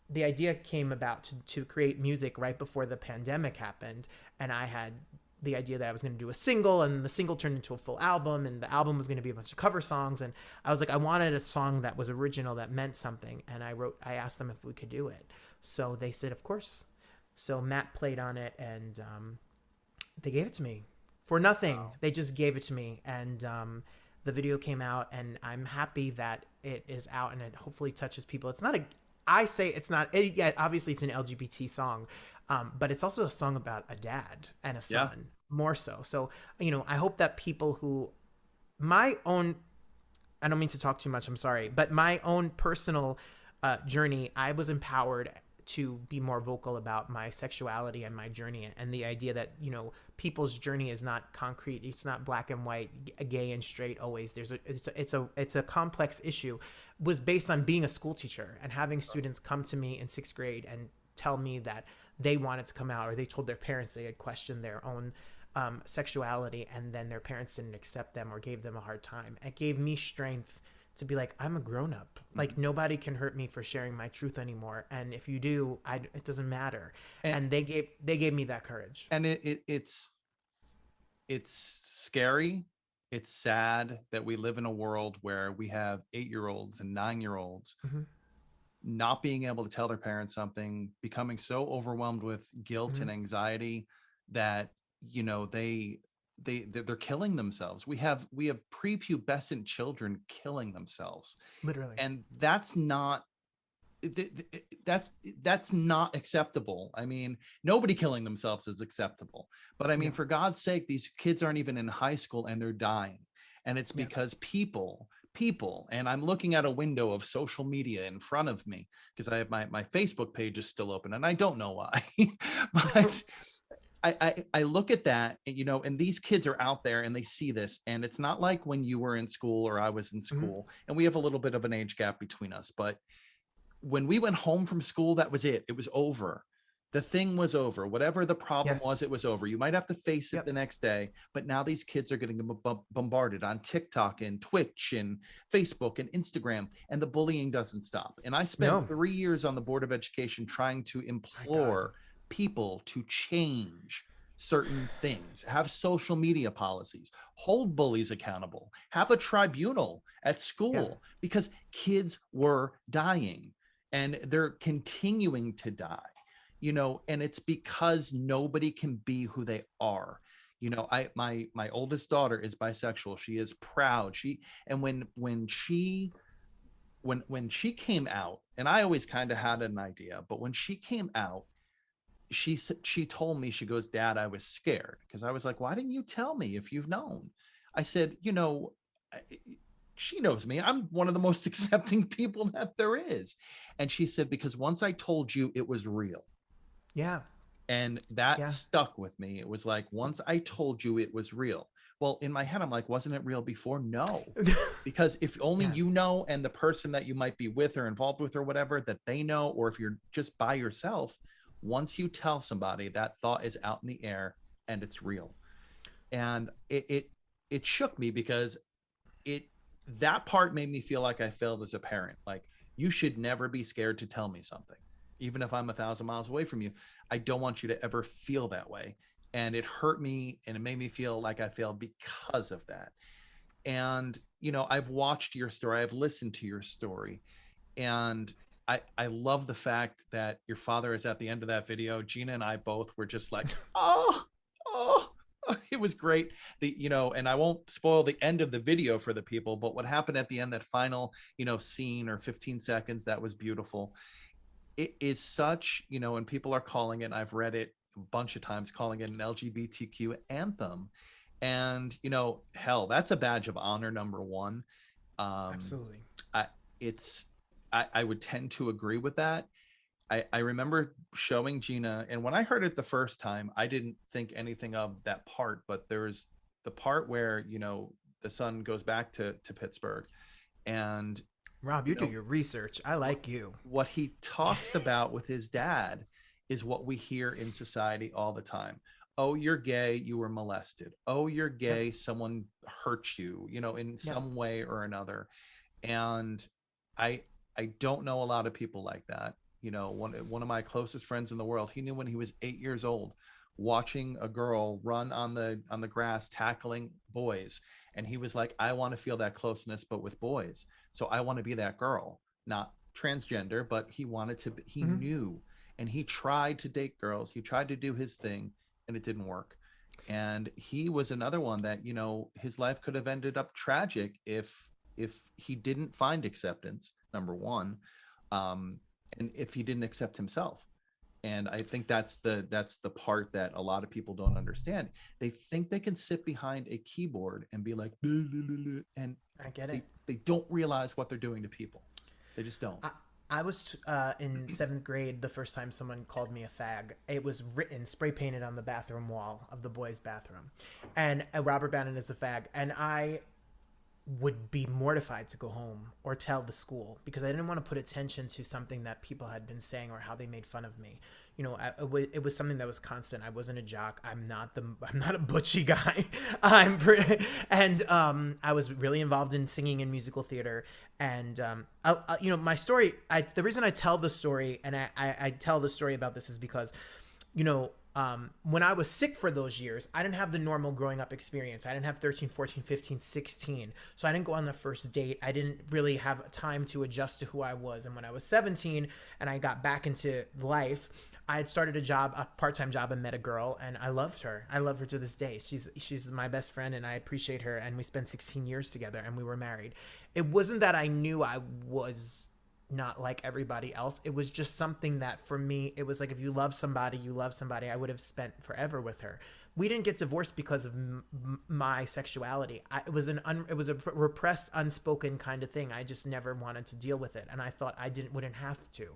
the idea came about to create music right before the pandemic happened. And I had the idea that I was going to do a single, and the single turned into a full album, and the album was going to be a bunch of cover songs. And I was like, I wanted a song that was original, that meant something. And I asked them if we could do it. So they said, of course. So Matt played on it, and they gave it to me for nothing. Wow. They just gave it to me. And the video came out, and I'm happy that it is out, and it hopefully touches people. It's not I say it's not. Yeah, obviously it's an LGBT song, but it's also a song about a dad and a Yeah. son, more so. So I hope that people who my own I don't mean to talk too much. I'm sorry, but my own personal journey, I was empowered to be more vocal about my sexuality and my journey, and the idea that people's journey is not concrete. It's not black and white, gay and straight always. It's a complex issue. Was based on being a school teacher and having students come to me in 6th grade and tell me that they wanted to come out, or they told their parents they had questioned their own sexuality, and then their parents didn't accept them or gave them a hard time. It gave me strength to be like, I'm a grown up. Like, nobody can hurt me for sharing my truth anymore. And if you do, it doesn't matter. And they gave me that courage. And it's scary. It's sad that we live in a world where we have 8-year-olds and 9-year-olds not being able to tell their parents something, becoming so overwhelmed with guilt and anxiety that they're killing themselves. We have prepubescent children killing themselves, Literally. and that's not acceptable. I mean, nobody killing themselves is acceptable, but I mean, for God's sake, these kids aren't even in high school and they're dying, and it's because people, and I'm looking at a window of social media in front of me because I have my Facebook page is still open, and I don't know why, but I look at that, and these kids are out there and they see this, and it's not like when you were in school or I was in school, and we have a little bit of an age gap between us, but when we went home from school, that was it. It was over. The thing was over. Whatever the problem was, it was over. You might have to face it the next day, but now these kids are getting bombarded on TikTok and Twitch and Facebook and Instagram, and the bullying doesn't stop. And I spent 3 years on the Board of Education trying to implore people to change certain things, have social media policies, hold bullies accountable, have a tribunal at school, because kids were dying and they're continuing to die, and it's because nobody can be who they are. My oldest daughter is bisexual. She is proud. When she came out, and I always kind of had an idea, but when she came out, she told me, she goes, Dad, I was scared, because I was like, why didn't you tell me if you've known? I said, she knows me. I'm one of the most accepting people that there is. And she said, because once I told you, it was real. Yeah. And that stuck with me. It was like, once I told you, it was real. Well, in my head, I'm like, wasn't it real before? No. Because if only you know, and the person that you might be with or involved with or whatever, that they know, or if you're just by yourself, once you tell somebody, that thought is out in the air and it's real. And it shook me, because that part made me feel like I failed as a parent. Like, you should never be scared to tell me something, even if I'm 1,000 miles away from you. I don't want you to ever feel that way. And it hurt me, and it made me feel like I failed because of that. And I've watched your story, I've listened to your story, and I love the fact that your father is at the end of that video. Gina and I both were just like, oh, it was great. And I won't spoil the end of the video for the people, but what happened at the end, that final, scene, or 15 seconds, that was beautiful. It is such, and people are calling it, I've read it a bunch of times, calling it an LGBTQ anthem. And, hell, that's a badge of honor, number one. Absolutely. I would tend to agree with that. I remember showing Gina, and when I heard it the first time, I didn't think anything of that part, but there's the part where, the son goes back to Pittsburgh, and Rob, you do your research. I like you. What he talks about with his dad is what we hear in society all the time. Oh, you're gay, you were molested. Oh, you're gay, someone hurt you, in some way or another. And I don't know a lot of people like that. One of my closest friends in the world, he knew when he was 8 years old, watching a girl run on the grass, tackling boys. And he was like, I want to feel that closeness, but with boys. So I want to be that girl, not transgender, but he wanted to, he knew, and he tried to date girls. He tried to do his thing, and it didn't work. And he was another one that, his life could have ended up tragic if he didn't find acceptance, number one. and if he didn't accept himself. And I think that's the part that a lot of people don't understand. They think they can sit behind a keyboard and be like, "Blah, blah, blah, blah," and I get it. they don't realize what they're doing to people. They just don't. I was in 7th grade the first time someone called me a fag. It was written, spray painted on the bathroom wall of the boys' bathroom. And Robert Bannon is a fag. And I would be mortified to go home or tell the school because I didn't want to put attention to something that people had been saying or how they made fun of me. You know, it was something that was constant. I wasn't a jock. I'm not a butchy guy. I was really involved in singing in musical theater. And you know, my story. The reason I tell the story, and I tell the story about this, is because, you know, when I was sick for those years, I didn't have the normal growing up experience. I didn't have 13, 14, 15, 16. So I didn't go on the first date. I didn't really have time to adjust to who I was. And when I was 17 and I got back into life, I had started a part-time job, and met a girl, and I loved her. I love her to this day. She's my best friend, and I appreciate her. And we spent 16 years together, and we were married. It wasn't that I knew I was not like everybody else. It was just something that for me, it was like, if you love somebody, you love somebody. I would have spent forever with her. We didn't get divorced because of my sexuality. It was a repressed, unspoken kind of thing. I just never wanted to deal with it, and I thought I wouldn't have to.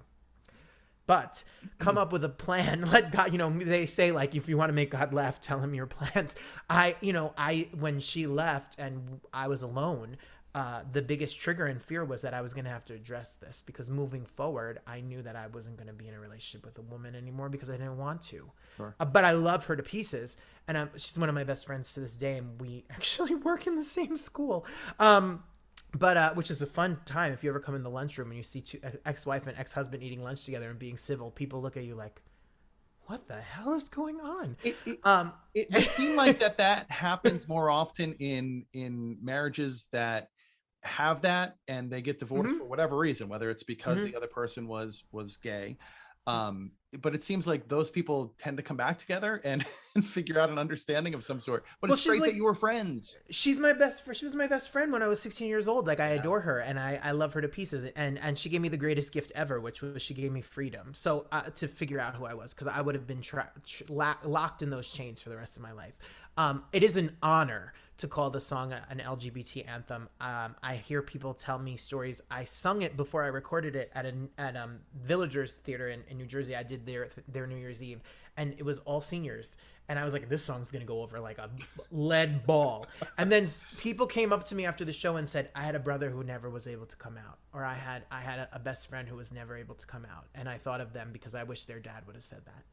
But come up with a plan. Let God, you know, they say, like, if you want to make God laugh, tell him your plans. When she left and I was alone, the biggest trigger and fear was that I was going to have to address this, because moving forward, I knew that I wasn't going to be in a relationship with a woman anymore because I didn't want to. Sure. But I love her to pieces, and she's one of my best friends to this day, and we actually work in the same school. Which is a fun time. If you ever come in the lunchroom and you see two ex-wife and ex-husband eating lunch together and being civil, people look at you like, what the hell is going on? It would seem like that happens more often in marriages that have that, and they get divorced for whatever reason, whether it's because the other person was gay. But it seems like those people tend to come back together and figure out an understanding of some sort. But it's great that you were friends. She was my best friend when I was 16 years old. Like, I adore her, and I love her to pieces. And she gave me the greatest gift ever, which was she gave me freedom. So to figure out who I was, because I would have been locked in those chains for the rest of my life. It is an honor to call the song an LGBT anthem. I hear people tell me stories. I sung it before I recorded it at Villagers Theater in New Jersey. I did their New Year's Eve, and it was all seniors. And I was like, this song's going to go over like a lead ball. And then people came up to me after the show and said, I had a brother who never was able to come out, or I had a best friend who was never able to come out. And I thought of them because I wish their dad would have said that.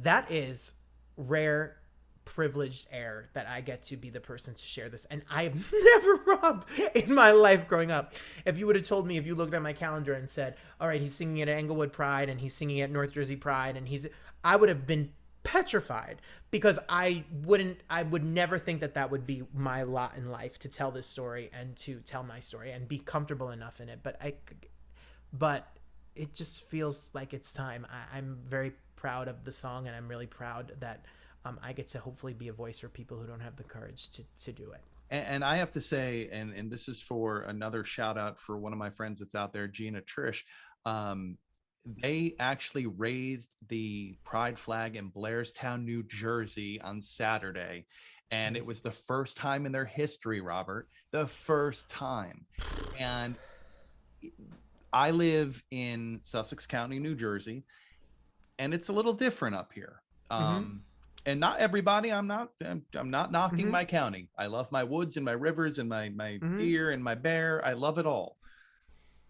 That is rare, privileged air that I get to be the person to share this. And I've never robbed in my life growing up. If you would have told me, if you looked at my calendar and said, all right, he's singing at Englewood Pride and he's singing at North Jersey Pride, and I would have been petrified, because I would never think that would be my lot in life, to tell this story and to tell my story and be comfortable enough in it. But it just feels like it's time. I'm very proud of the song, and I'm really proud that I get to hopefully be a voice for people who don't have the courage to do it. And I have to say, and this is for another shout out for one of my friends that's out there, Gina Trish. They actually raised the pride flag in Blairstown, New Jersey on Saturday. And it was the first time in their history, Robert, the first time. And I live in Sussex County, New Jersey, and it's a little different up here. And not everybody, I'm not knocking my county. I love my woods and my rivers and my deer and my bear. I love it all.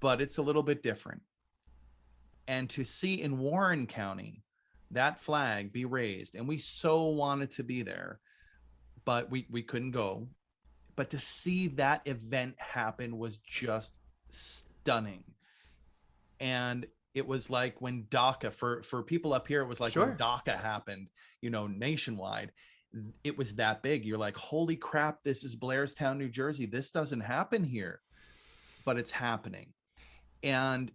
But it's a little bit different. And to see in Warren County that flag be raised, and we so wanted to be there, but we couldn't go. But to see that event happen was just stunning. And it was like when DACA, for people up here, it was like when DACA happened, nationwide. It was that big. You're like, holy crap, this is Blairstown, New Jersey. This doesn't happen here, but it's happening. And,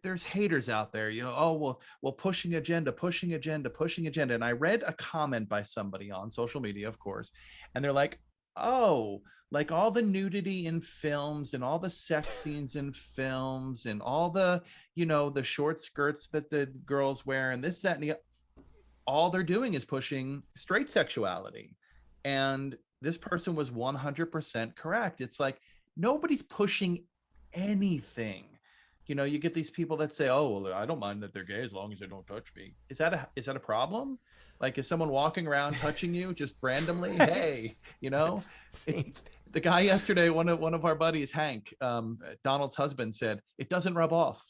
there's haters out there, well, pushing agenda. And I read a comment by somebody on social media, of course, and they're like, oh, like all the nudity in films and all the sex scenes in films and all the, the short skirts that the girls wear and this, that, and the, all they're doing is pushing straight sexuality. And this person was 100% correct. It's like nobody's pushing anything. You get these people that say, "Oh, well, I don't mind that they're gay as long as they don't touch me." Is that a problem? Like, is someone walking around touching you just randomly? Hey, it, the guy yesterday, one of our buddies, Hank, Donald's husband, said it doesn't rub off.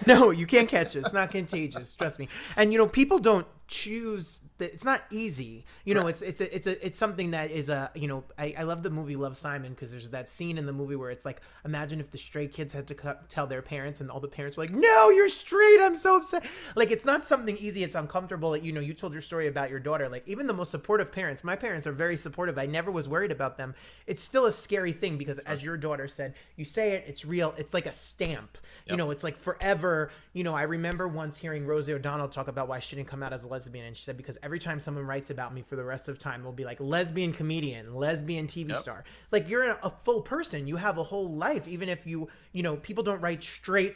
No, you can't catch it. It's not contagious. Trust me. And people don't choose. It's not easy. It's something that is I love the movie Love, Simon, because there's that scene in the movie where it's like, imagine if the straight kids had to tell their parents, and all the parents were like, "No, you're straight. I'm so upset." Like, it's not something easy. It's uncomfortable. You told your story about your daughter. Like, even the most supportive parents, my parents are very supportive. I never was worried about them. It's still a scary thing because, as your daughter said, you say it, it's real. It's like a stamp. Yep. It's like forever. I remember once hearing Rosie O'Donnell talk about why she didn't come out as a lesbian, and she said, because every time someone writes about me for the rest of time, it'll be like lesbian comedian, lesbian TV star. Like, you're a full person. You have a whole life, even if people don't write straight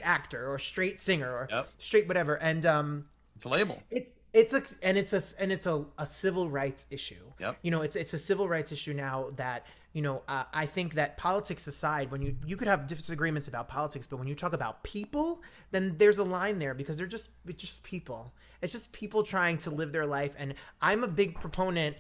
actor or straight singer or straight whatever. And it's a label. It's a civil rights issue. Yep. It's a civil rights issue now that, I think that, politics aside, when you could have disagreements about politics, but when you talk about people, then there's a line there, because it's just people. It's just people trying to live their life. And I'm a big proponent,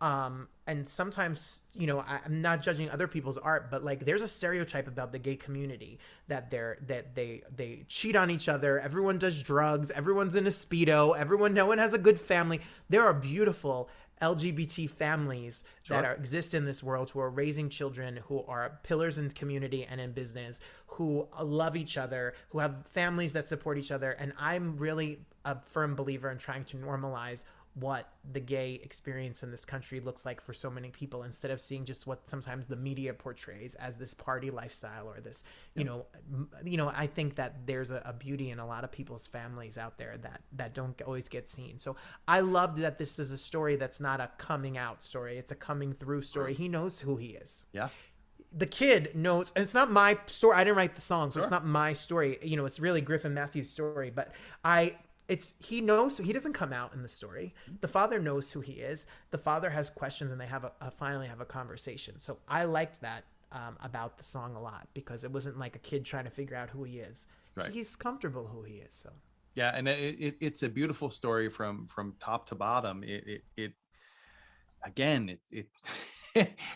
and sometimes, I'm not judging other people's art, but like, there's a stereotype about the gay community that they cheat on each other. Everyone does drugs. Everyone's in a Speedo. No one has a good family. There are beautiful LGBT families that exist in this world, who are raising children, who are pillars in community and in business, who love each other, who have families that support each other. And I'm really a firm believer in trying to normalize what the gay experience in this country looks like for so many people, instead of seeing just what sometimes the media portrays as this party lifestyle or this, I think that there's a beauty in a lot of people's families out there that don't always get seen. So I loved that this is a story that's not a coming out story. It's a coming through story. Right. He knows who he is. Yeah. The kid knows, and it's not my story. I didn't write the song, so it's not my story. It's really Griffin Matthews' story, but he knows. He doesn't come out in the story. The father knows who he is. The father has questions, and they finally have a conversation. So I liked that about the song a lot, because it wasn't like a kid trying to figure out who he is. Right. He's comfortable who he is. So yeah, and it's a beautiful story from top to bottom. It again,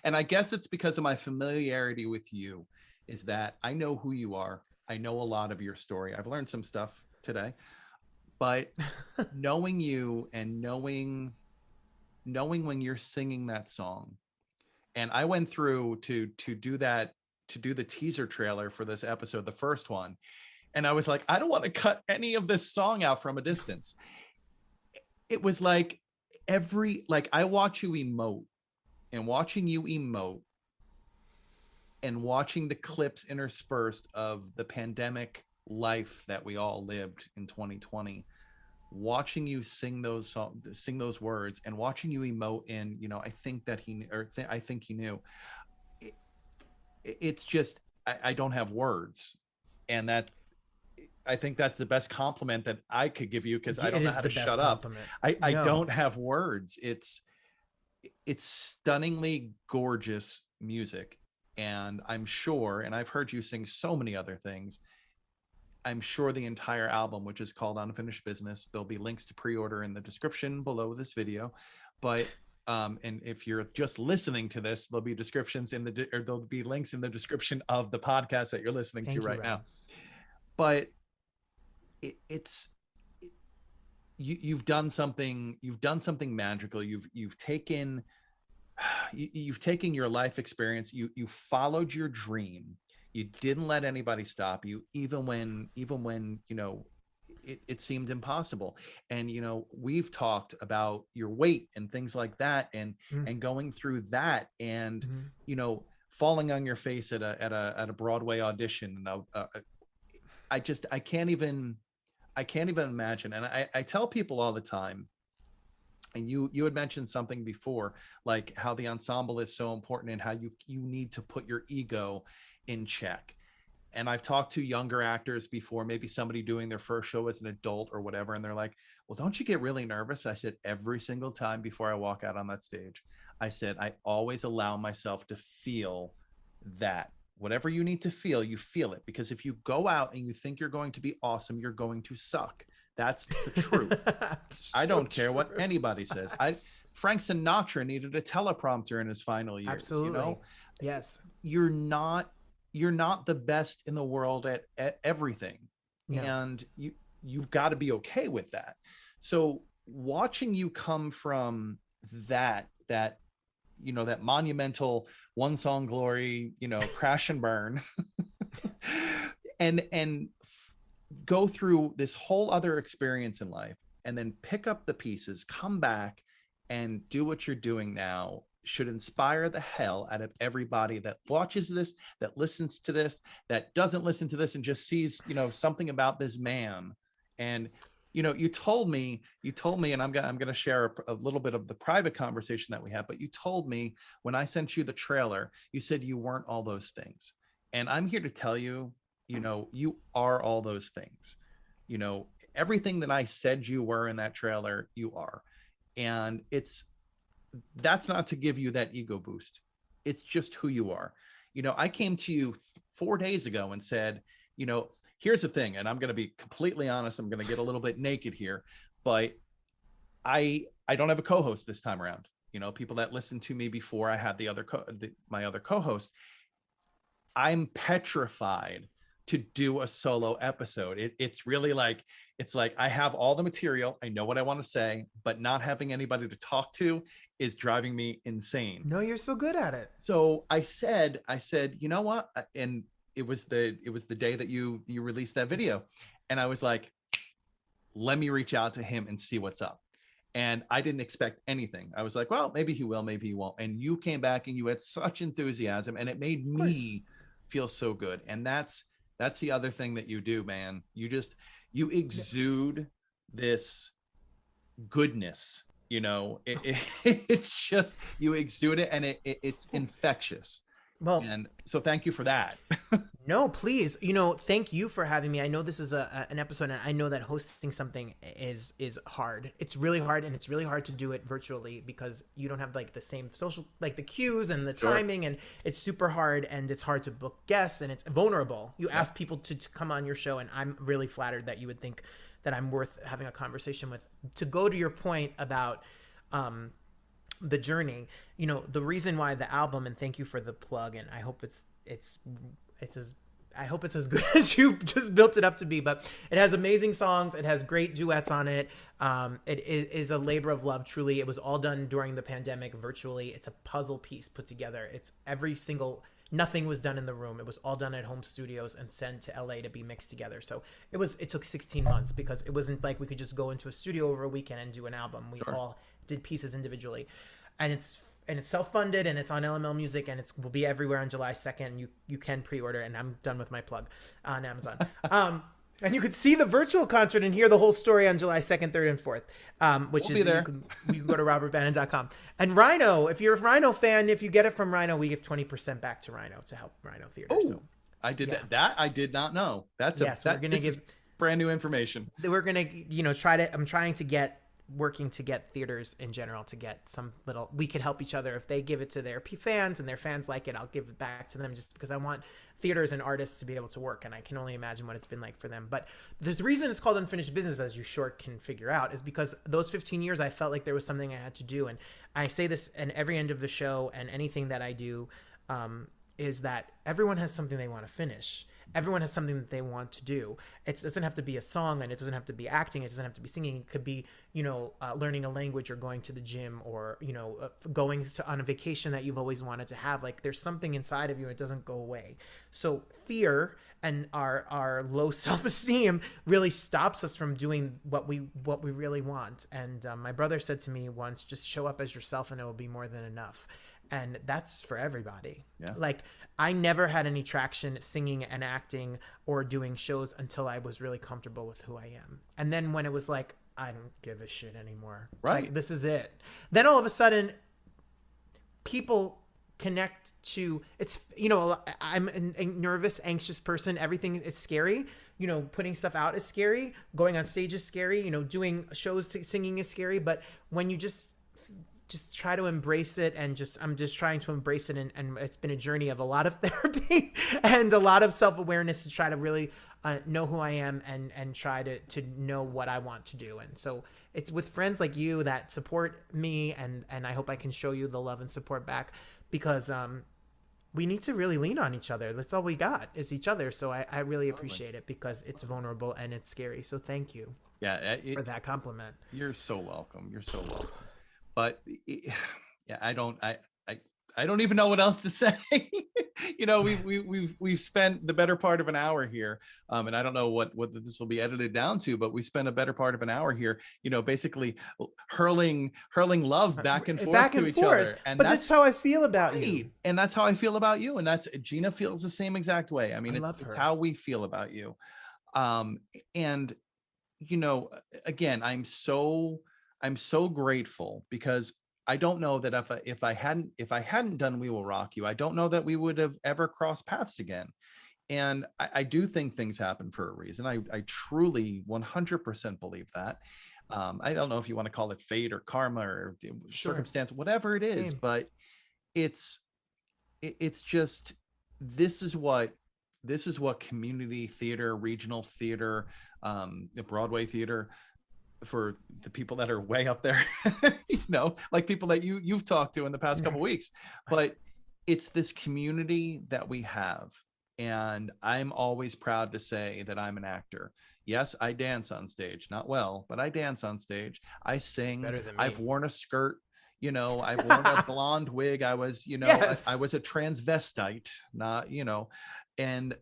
and I guess it's because of my familiarity with you, is that I know who you are. I know a lot of your story. I've learned some stuff today. But knowing you and knowing when you're singing that song, and I went through to do the teaser trailer for this episode, the first one, and I was like, I don't want to cut any of this song out from a distance. It was like I watch you emote, and watching you emote, and watching the clips interspersed of the pandemic life that we all lived in 2020, watching you sing those words, and watching you emote in, I think that I think he knew. It's just, I don't have words, and that, I think that's the best compliment that I could give you, because I don't know how to shut up. I don't have words. It's stunningly gorgeous music, and I'm sure, and I've heard you sing so many other things, I'm sure the entire album, which is called Unfinished Business, there'll be links to pre-order in the description below this video. But and if you're just listening to this, there'll be descriptions there'll be links in the description of the podcast that you're listening to right now. But you've done something magical. You've taken your life experience, you followed your dream. You didn't let anybody stop you, even when it seemed impossible. And we've talked about your weight and things like that, and going through that, and falling on your face at a Broadway audition. And I can't even imagine. And I tell people all the time, And you had mentioned something before, like how the ensemble is so important and how you need to put your ego in check. And I've talked to younger actors before, maybe somebody doing their first show as an adult or whatever, and they're like, well, don't you get really nervous? I said, every single time before I walk out on that stage, I said, I always allow myself to feel that. Whatever you need to feel, you feel it. Because if you go out and you think you're going to be awesome, you're going to suck. That's the truth. I don't care what anybody says. Frank Sinatra needed a teleprompter in his final years. Absolutely. You know? Yes. You're not the best in the world at everything. No. And you've got to be okay with that. So watching you come from that monumental one song glory, crash and burn and go through this whole other experience in life and then pick up the pieces, come back and do what you're doing now should inspire the hell out of everybody that watches this, that listens to this, that doesn't listen to this and just sees, something about this man. And, you told me, and I'm going to share a little bit of the private conversation that we had, but you told me when I sent you the trailer, you said you weren't all those things. And I'm here to tell you, you are all those things. Everything that I said you were in that trailer, you are. And that's not to give you that ego boost. It's just who you are. I came to you 4 days ago and said, here's the thing, and I'm going to be completely honest. I'm going to get a little bit naked here, but I don't have a co-host this time around. People that listened to me before I had my other co-host, I'm petrified to do a solo episode. It's really like, I have all the material. I know what I want to say, but not having anybody to talk to is driving me insane. No, you're so good at it. So I said, you know what? And it was the day that you released that video. And I was like, let me reach out to him and see what's up. And I didn't expect anything. I was like, well, maybe he will, maybe he won't. And you came back and you had such enthusiasm and it made me feel so good. And that's the other thing that you do, man. You exude this goodness, it's just, you exude it and it's infectious. Well, and so thank you for that. No, please. Thank you for having me. I know this is an episode, and I know that hosting something is hard. It's really hard, and it's really hard to do it virtually because you don't have like the same social, like the cues and the timing, and it's super hard, and it's hard to book guests, and it's vulnerable. You ask people to come on your show, and I'm really flattered that you would think that I'm worth having a conversation with. To go to your point about the journey, the reason why the album, and thank you for the plug, and I hope it's as good as you just built it up to be, but it has amazing songs. It has great duets on it. It is a labor of love, truly. It was all done during the pandemic virtually. It's a puzzle piece put together. It's nothing was done in the room. It was all done at home studios and sent to LA to be mixed together. So it took 16 months because it wasn't like we could just go into a studio over a weekend and do an album. We all did pieces individually, and it's self-funded, and it's on LML Music, and will be everywhere on July 2nd. You can pre-order, and I'm done with my plug, on Amazon. And you could see the virtual concert and hear the whole story on July 2nd, 3rd, and 4th, which you can go to robertbannon.com. And Rhino, if you're a Rhino fan, if you get it from Rhino, we give 20% back to Rhino to help Rhino Theater. Oh, so I did that. I did not know. We're going to give brand new information. We're going to, I'm trying to get theaters in general to get some little, we could help each other. If they give it to their fans and their fans like it, I'll give it back to them, just because I want theaters and artists to be able to work, and I can only imagine what it's been like for them. But the reason it's called Unfinished Business, as you can figure out, is because those 15 years I felt like there was something I had to do. And I say this in every end of the show and anything that I do, is that everyone has something they want to finish. Everyone has something that they want to do. It doesn't have to be a song, and it doesn't have to be acting. It doesn't have to be singing. It could be, learning a language, or going to the gym, or, going on a vacation that you've always wanted to have. Like, there's something inside of you. It doesn't go away. So fear and our low self-esteem really stops us from doing what we really want. And my brother said to me once, just show up as yourself and it will be more than enough. And that's for everybody. Yeah. Like, I never had any traction singing and acting or doing shows until I was really comfortable with who I am. And then when it was like, I don't give a shit anymore. Right. Like, this is it. Then all of a sudden, people connect to it's, you know, I'm a nervous, anxious person. Everything is scary. You know, putting stuff out is scary. Going on stage is scary. You know, doing shows, singing is scary. But when you just try to embrace it, and I'm just trying to embrace it, and it's been a journey of a lot of therapy and a lot of self-awareness to try to really know who I am, and try to know what I want to do. And so it's with friends like you that support me, and I hope I can show you the love and support back, because we need to really lean on each other. That's all we got is each other. So I really appreciate it, because it's vulnerable and it's scary. So thank you for that compliment. You're so welcome. You're so welcome. But yeah, I don't even know what else to say. You know, we've spent the better part of an hour here, and I don't know what this will be edited down to, but we spent a better part of an hour here, you know, basically hurling love back and forth to each other. And that's how I feel about you. And that's how I feel about you. And that's Gina feels the same exact way. I mean, it's how we feel about you. And you know, again, I'm so grateful, because I don't know that if I hadn't done We Will Rock You, I don't know that we would have ever crossed paths again. And I do think things happen for a reason. I truly 100% believe that. I don't know if you want to call it fate or karma or circumstance, whatever it is, but it's just, this is what community theater, regional theater, Broadway theater, for the people that are way up there, you know, like people that you've talked to in the past couple weeks, but it's this community that we have. And I'm always proud to say that I'm an actor. Yes, I dance on stage, not well, but I dance on stage. I sing. Better than me. I've worn a skirt, you know, I've worn a blonde wig. I was, you know, I was a transvestite, not, you know, and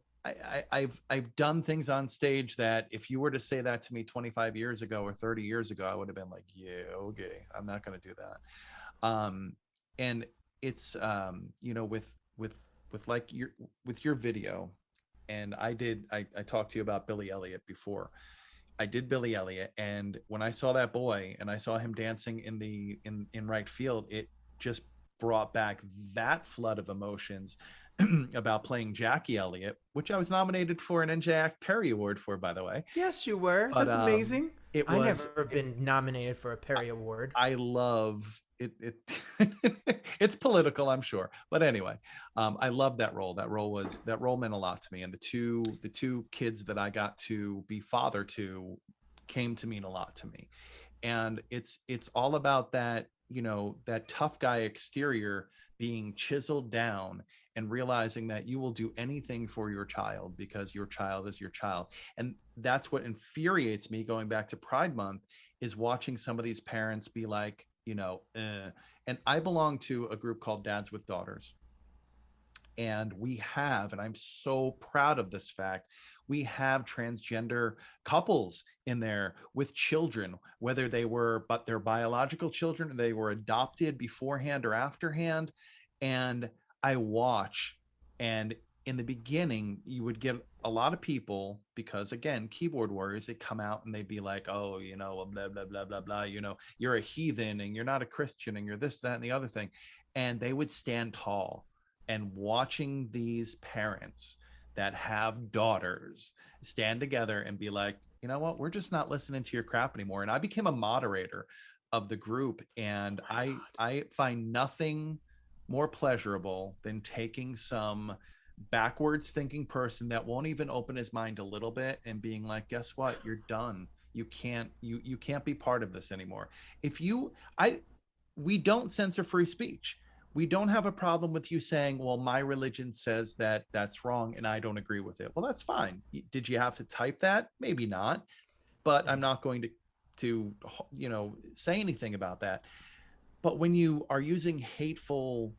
I've done things on stage that if you were to say that to me 25 years ago or 30 years ago, I would have been like, yeah, okay, I'm not going to do that. And it's, you know, with like your video, and I talked to you about Billy Elliot before. I did Billy Elliot, and when I saw that boy and I saw him dancing in right field, it just brought back that flood of emotions about playing Jackie Elliott, which I was nominated for an NJ Perry Award for, by the way. Yes, you were. That's amazing. I never been nominated for a Perry Award. I love it. It's political, I'm sure, but anyway, I love that role. That role meant a lot to me, and the two kids that I got to be father to came to mean a lot to me. And it's all about that, you know, that tough guy exterior being chiseled down, and realizing that you will do anything for your child because your child is your child. And that's what infuriates me, going back to Pride Month, is watching some of these parents be like, you know, and I belong to a group called Dads with Daughters. And we have, and I'm so proud of this fact, we have transgender couples in there with children, whether they were but their biological children, or they were adopted beforehand or afterhand. And I watch, and in the beginning, you would get a lot of people, because again, keyboard warriors, they come out and they'd be like, oh, you know, blah, blah, blah, blah, blah, you know, you're a heathen and you're not a Christian and you're this, that, and the other thing. And they would stand tall. And watching these parents that have daughters stand together and be like, you know what, we're just not listening to your crap anymore. And I became a moderator of the group, and I find nothing more pleasurable than taking some backwards thinking person that won't even open his mind a little bit and being like, guess what, you're done. You can't be part of this anymore. We don't censor free speech. We don't have a problem with you saying, well, my religion says that that's wrong and I don't agree with it. Well, that's fine. Did you have to type that? Maybe not, but I'm not going to you know, say anything about that. But when you are using hateful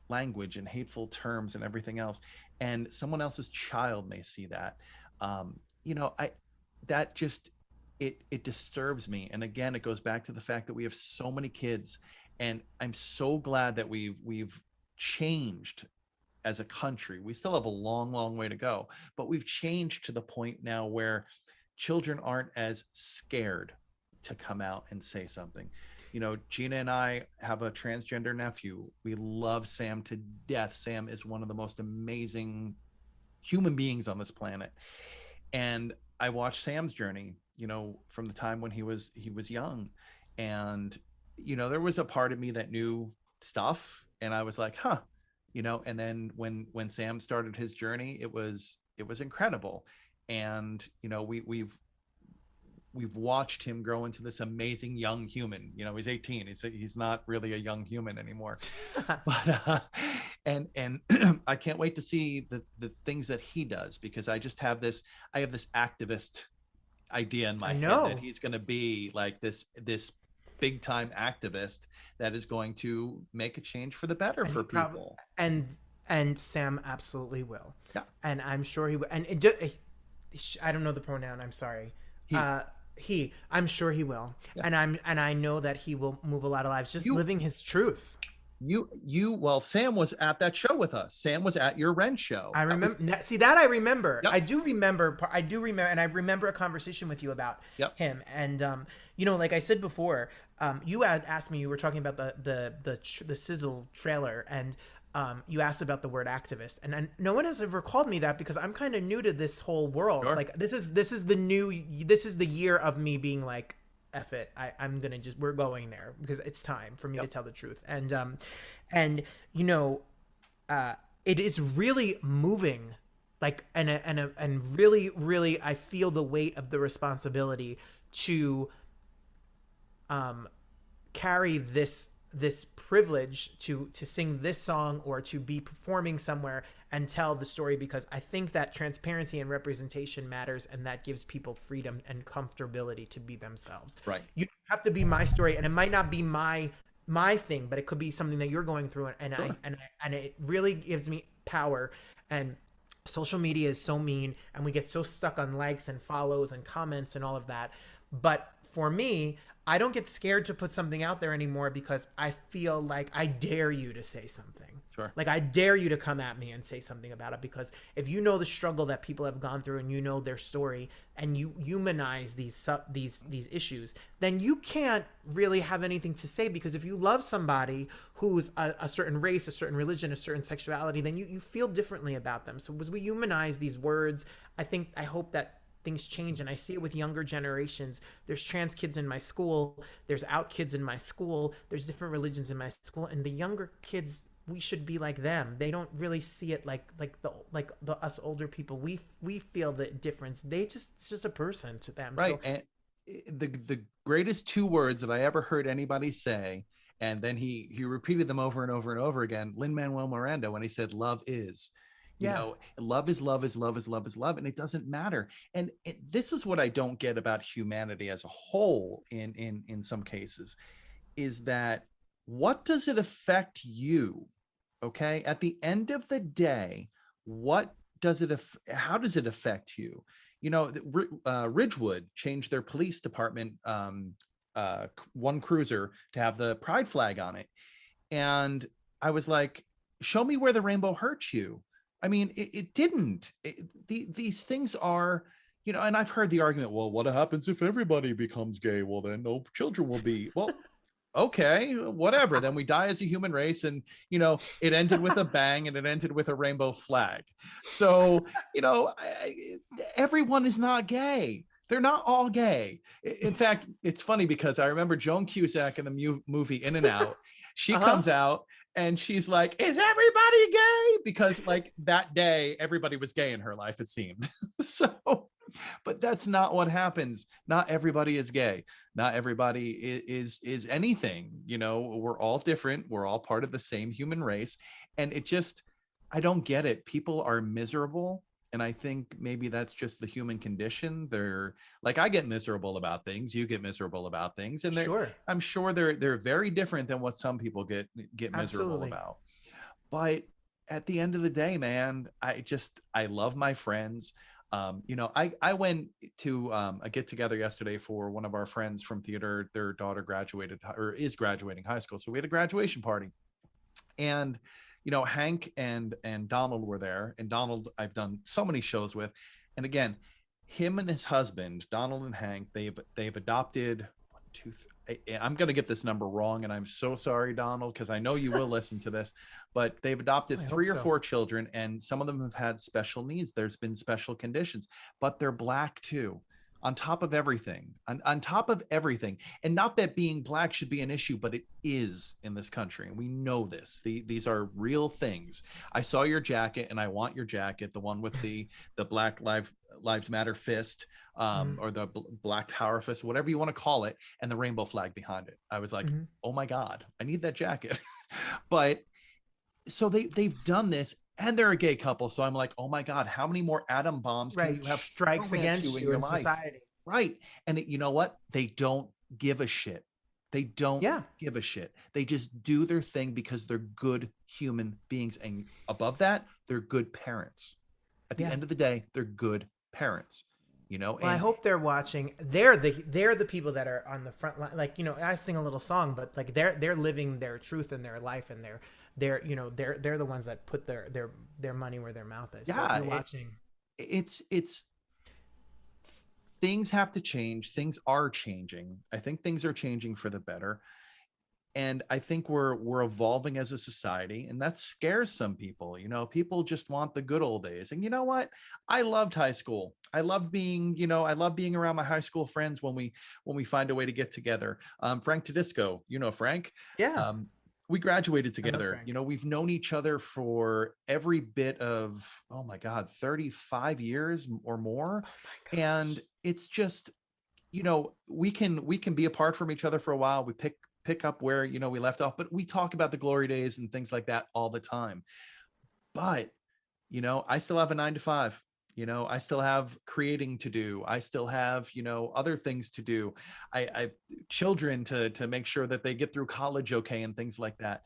language and hateful terms and everything else, and someone else's child may see that, you know, that just, it disturbs me. And again, it goes back to the fact that we have so many kids. And I'm so glad that we've changed as a country. We still have a long, long way to go, but we've changed to the point now where children aren't as scared to come out and say something. You know, Gina and I have a transgender nephew. We love Sam to death. Sam is one of the most amazing human beings on this planet. And I watched Sam's journey, you know, from the time when he was young. And, you know, there was a part of me that knew stuff, and I was like, huh, you know, and then when Sam started his journey, it was incredible. And, you know, we've watched him grow into this amazing young human. You know, he's 18. He's not really a young human anymore. But and I can't wait to see the things that he does, because I have this activist idea in my head that he's going to be like this big time activist that is going to make a change for the better for people. And Sam absolutely will. Yeah. And I'm sure he will. And it just, I don't know the pronoun. I'm sorry. He. I'm sure he will. Yeah. And I know that he will move a lot of lives just living his truth. Well, Sam was at that show with us. Sam was at your Ren show. I remember. See, that I remember. Yep. I do remember. And I remember a conversation with you about him. And you know, like I said before, you had asked me. You were talking about the Sizzle trailer, and you asked about the word activist, and no one has ever called me that, because I'm kind of new to this whole world. Sure. Like this is the year of me being like, F it, I'm gonna we're going there, because it's time for me to tell the truth. And you know, it is really moving, like, and really I feel the weight of the responsibility to carry this privilege to sing this song, or to be performing somewhere and tell the story, because I think that transparency and representation matters, and that gives people freedom and comfortability to be themselves. Right. You don't have to be my story, and it might not be my thing, but it could be something that you're going through, and sure. and it really gives me power. And social media is so mean, and we get so stuck on likes and follows and comments and all of that. But for me, I don't get scared to put something out there anymore, because I feel like I dare you to say something. Sure. Like, I dare you to come at me and say something about it, because if you know the struggle that people have gone through, and you know their story, and you humanize these issues, then you can't really have anything to say, because if you love somebody who's a certain race, a certain religion, a certain sexuality, then you feel differently about them. So as we humanize these words, I hope that things change. And I see it with younger generations. There's trans kids in my school, there's out kids in my school, there's different religions in my school, and the younger kids, we should be like them. They don't really see it like the us older people. We feel the difference. It's just a person to them. Right. So, and the greatest two words that I ever heard anybody say, and then he repeated them over and over and over again, Lin-Manuel Miranda, when he said, "Love is." You know, love is love is love is love is love, and it doesn't matter. And this is what I don't get about humanity as a whole in some cases, is that what does it affect you? Okay, at the end of the day, how does it affect you? You know, Ridgewood changed their police department, one cruiser, to have the pride flag on it, and I was like, show me where the rainbow hurts you. I mean, it didn't. These things are, you know, and I've heard the argument, well, what happens if everybody becomes gay? Well, then no children will be. Well, okay, whatever. Then we die as a human race. And, you know, it ended with a bang, and it ended with a rainbow flag. So, you know, everyone is not gay. They're not all gay. In fact, it's funny, because I remember Joan Cusack in the movie In and Out. She comes out and she's like, is everybody gay? Because like that day, everybody was gay in her life, it seemed. So, but that's not what happens. Not everybody is gay. Not everybody is anything. You know, we're all different. We're all part of the same human race. And I don't get it. People are miserable. And I think maybe that's just the human condition. They're like, I get miserable about things. You get miserable about things. And sure. I'm sure they're very different than what some people get miserable Absolutely. about. But at the end of the day, man, I love my friends. You know, I went to a get together yesterday for one of our friends from theater. Their daughter is graduating high school. So we had a graduation party, and you know, Hank and Donald were there. And Donald, I've done so many shows with. And again, him and his husband, Donald and Hank, they've adopted I'm going to get this number wrong, and I'm so sorry, Donald, because I know you will listen to this, but they've adopted I hope 3 or so. 4 children, and some of them have had special needs. There's been special conditions, but they're Black too. On top of everything, on top of everything, and not that being Black should be an issue, but it is in this country, and we know this. These are real things. I saw your jacket, and I want your jacket, the one with the Black Lives Matter fist, or the Black Power fist, whatever you want to call it, and the rainbow flag behind it. I was like, oh my God, I need that jacket. But so they've done this, and they're a gay couple. So I'm like, oh my God, how many more atom bombs can you have strikes thrown at against you in you your in life? society? Right. And you know what? They don't give a shit. They don't Yeah. give a shit. They just do their thing because they're good human beings. And above that, they're good parents. At the end of the day, they're good parents. You know, Well, and I hope they're watching. They're the people that are on the front line. Like, you know, I sing a little song, but like they're living their truth in their life, and they're you know they're the ones that put their money where their mouth is. So if yeah, you're watching, it's things have to change. Things are changing. I think things are changing for the better. And I think we're evolving as a society, and that scares some people. You know, people just want the good old days. And you know what? I loved high school. I loved being, I love being around my high school friends when we find a way to get together. Frank Tedisco, you know Frank. yeah, We graduated I know together. Frank. You know, we've known each other for every bit of, oh my God, 35 years or more. Oh my gosh. And it's just, we can be apart from each other for a while. We pick up where we left off, but we talk about the glory days and things like that all the time. But I still have a 9 to 5. I still have creating to do. I still have other things to do. I've children to make sure that they get through college okay and things like that.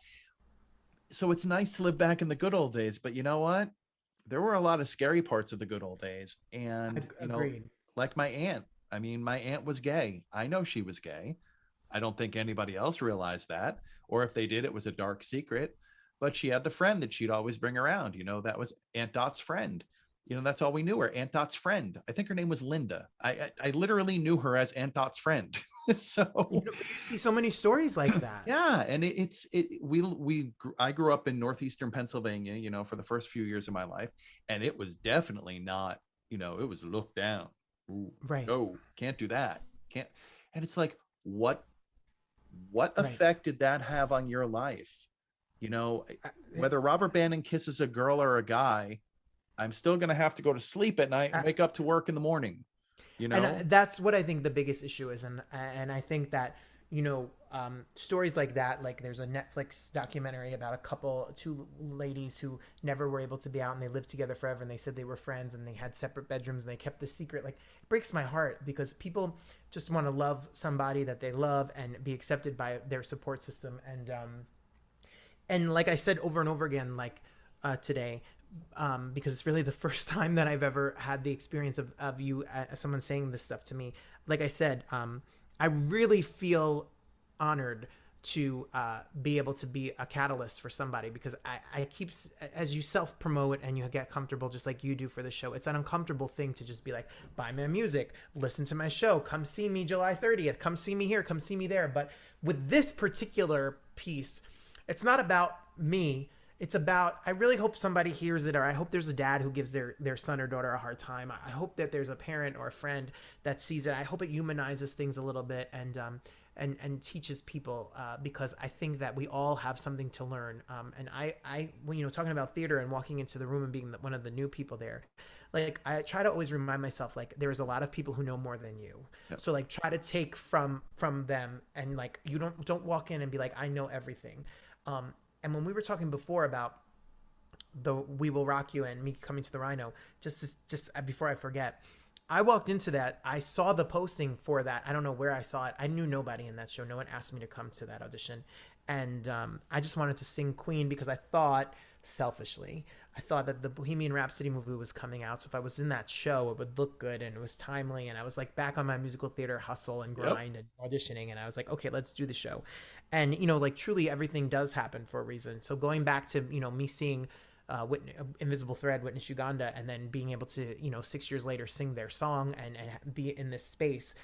So it's nice to live back in the good old days, but you know what? There were a lot of scary parts of the good old days. And Agreed. like my aunt, I mean, my aunt was gay. I know she was gay. I don't think anybody else realized that, or if they did, it was a dark secret. But she had the friend that she'd always bring around. That was Aunt Dot's friend. That's all we knew her. Aunt Dot's friend. I think her name was Linda. I literally knew her as Aunt Dot's friend. So You see so many stories like that. yeah, and I grew up in northeastern Pennsylvania, for the first few years of my life, and it was definitely not, it was looked down. Ooh, Right. no, can't do that. Can't. And it's like, what Right. effect did that have on your life? Whether Robert Bannon kisses a girl or a guy, I'm still going to have to go to sleep at night and wake up to work in the morning. And that's what I think the biggest issue is, and I think that stories like that, like there's a Netflix documentary about two ladies who never were able to be out, and they lived together forever, and they said they were friends, and they had separate bedrooms, and they kept the secret. Like, it breaks my heart because people just want to love somebody that they love and be accepted by their support system, and like I said over and over again, like today, because it's really the first time that I've ever had the experience of you, someone saying this stuff to me. Like I said, I really feel honored to be able to be a catalyst for somebody, because I keep, as you self-promote and you get comfortable just like you do for the show, it's an uncomfortable thing to just be like, buy my music, listen to my show, come see me July 30th, come see me here, come see me there. But with this particular piece, it's not about me. It's about, I really hope somebody hears it, or I hope there's a dad who gives their son or daughter a hard time. I hope that there's a parent or a friend that sees it. I hope it humanizes things a little bit and teaches people, because I think that we all have something to learn. And I when talking about theater and walking into the room and being one of the new people there, like I try to always remind myself, like, there's a lot of people who know more than you. Yep. So like, try to take from them, and like, you don't walk in and be like, I know everything. And when we were talking before about the We Will Rock You and me coming to the Rhino, just before I forget, I walked into that. I saw the posting for that. I don't know where I saw it. I knew nobody in that show. No one asked me to come to that audition. And I just wanted to sing Queen because I thought, selfishly, that the Bohemian Rhapsody movie was coming out. So if I was in that show, it would look good and it was timely. And I was like back on my musical theater hustle and grind and auditioning. And I was like, okay, let's do the show. And, like, truly everything does happen for a reason. So going back to, me seeing Invisible Thread, Witness Uganda, and then being able to, 6 years later sing their song and be in this space,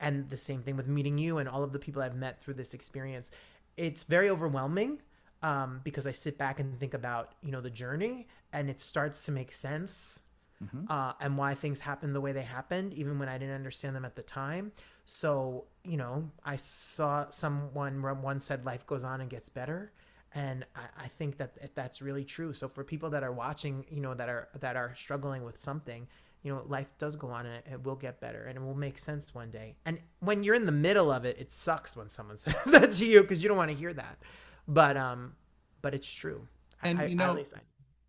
And the same thing with meeting you and all of the people I've met through this experience. It's very overwhelming, because I sit back and think about, the journey, and it starts to make sense, Mm-hmm. and why things happened the way they happened, even when I didn't understand them at the time. So, I saw someone once said life goes on and gets better. And I think that that's really true. So for people that are watching, that are struggling with something, life does go on, and it will get better, and it will make sense one day. And when you're in the middle of it, it sucks when someone says that to you, because you don't want to hear that. But it's true. And At least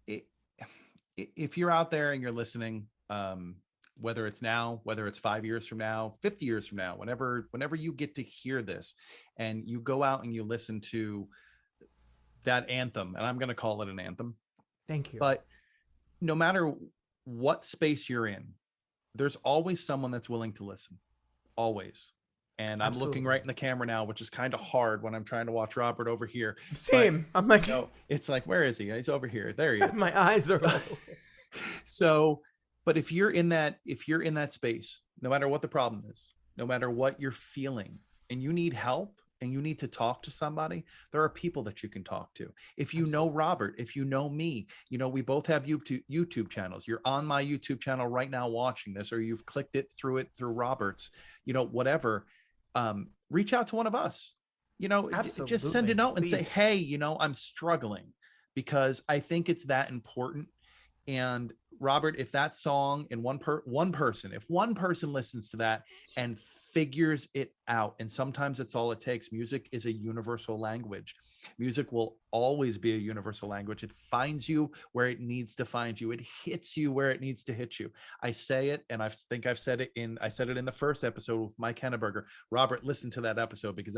i- if you're out there and you're listening, whether it's now, whether it's 5 years from now, 50 years from now, whenever you get to hear this, and you go out and you listen to that anthem, and I'm going to call it an anthem, thank you. but no matter what space you're in, there's always someone that's willing to listen, always. And I'm looking Absolutely. right in the camera now, which is kind of hard when I'm trying to watch Robert over here. Same. I'm like, No, it's like, where is he? He's over here. There he is. my eyes are all So, but if you're in that space, no matter what the problem is, no matter what you're feeling, and you need help and you need to talk to somebody, there are people that you can talk to. If you know Robert, if you know me, we both have YouTube channels. You're on my YouTube channel right now watching this, or you've clicked it through Robert's, whatever. Reach out to one of us, just send a note and say, hey, I'm struggling, because I think it's that important. And Robert, if that song and if one person listens to that and figures it out, and sometimes it's all it takes. Music is a universal language. Music will always be a universal language. It finds you where it needs to find you. It hits you where it needs to hit you. I say it, and I think I said it in the first episode with Mike Henneberger. Robert, listen to that episode, because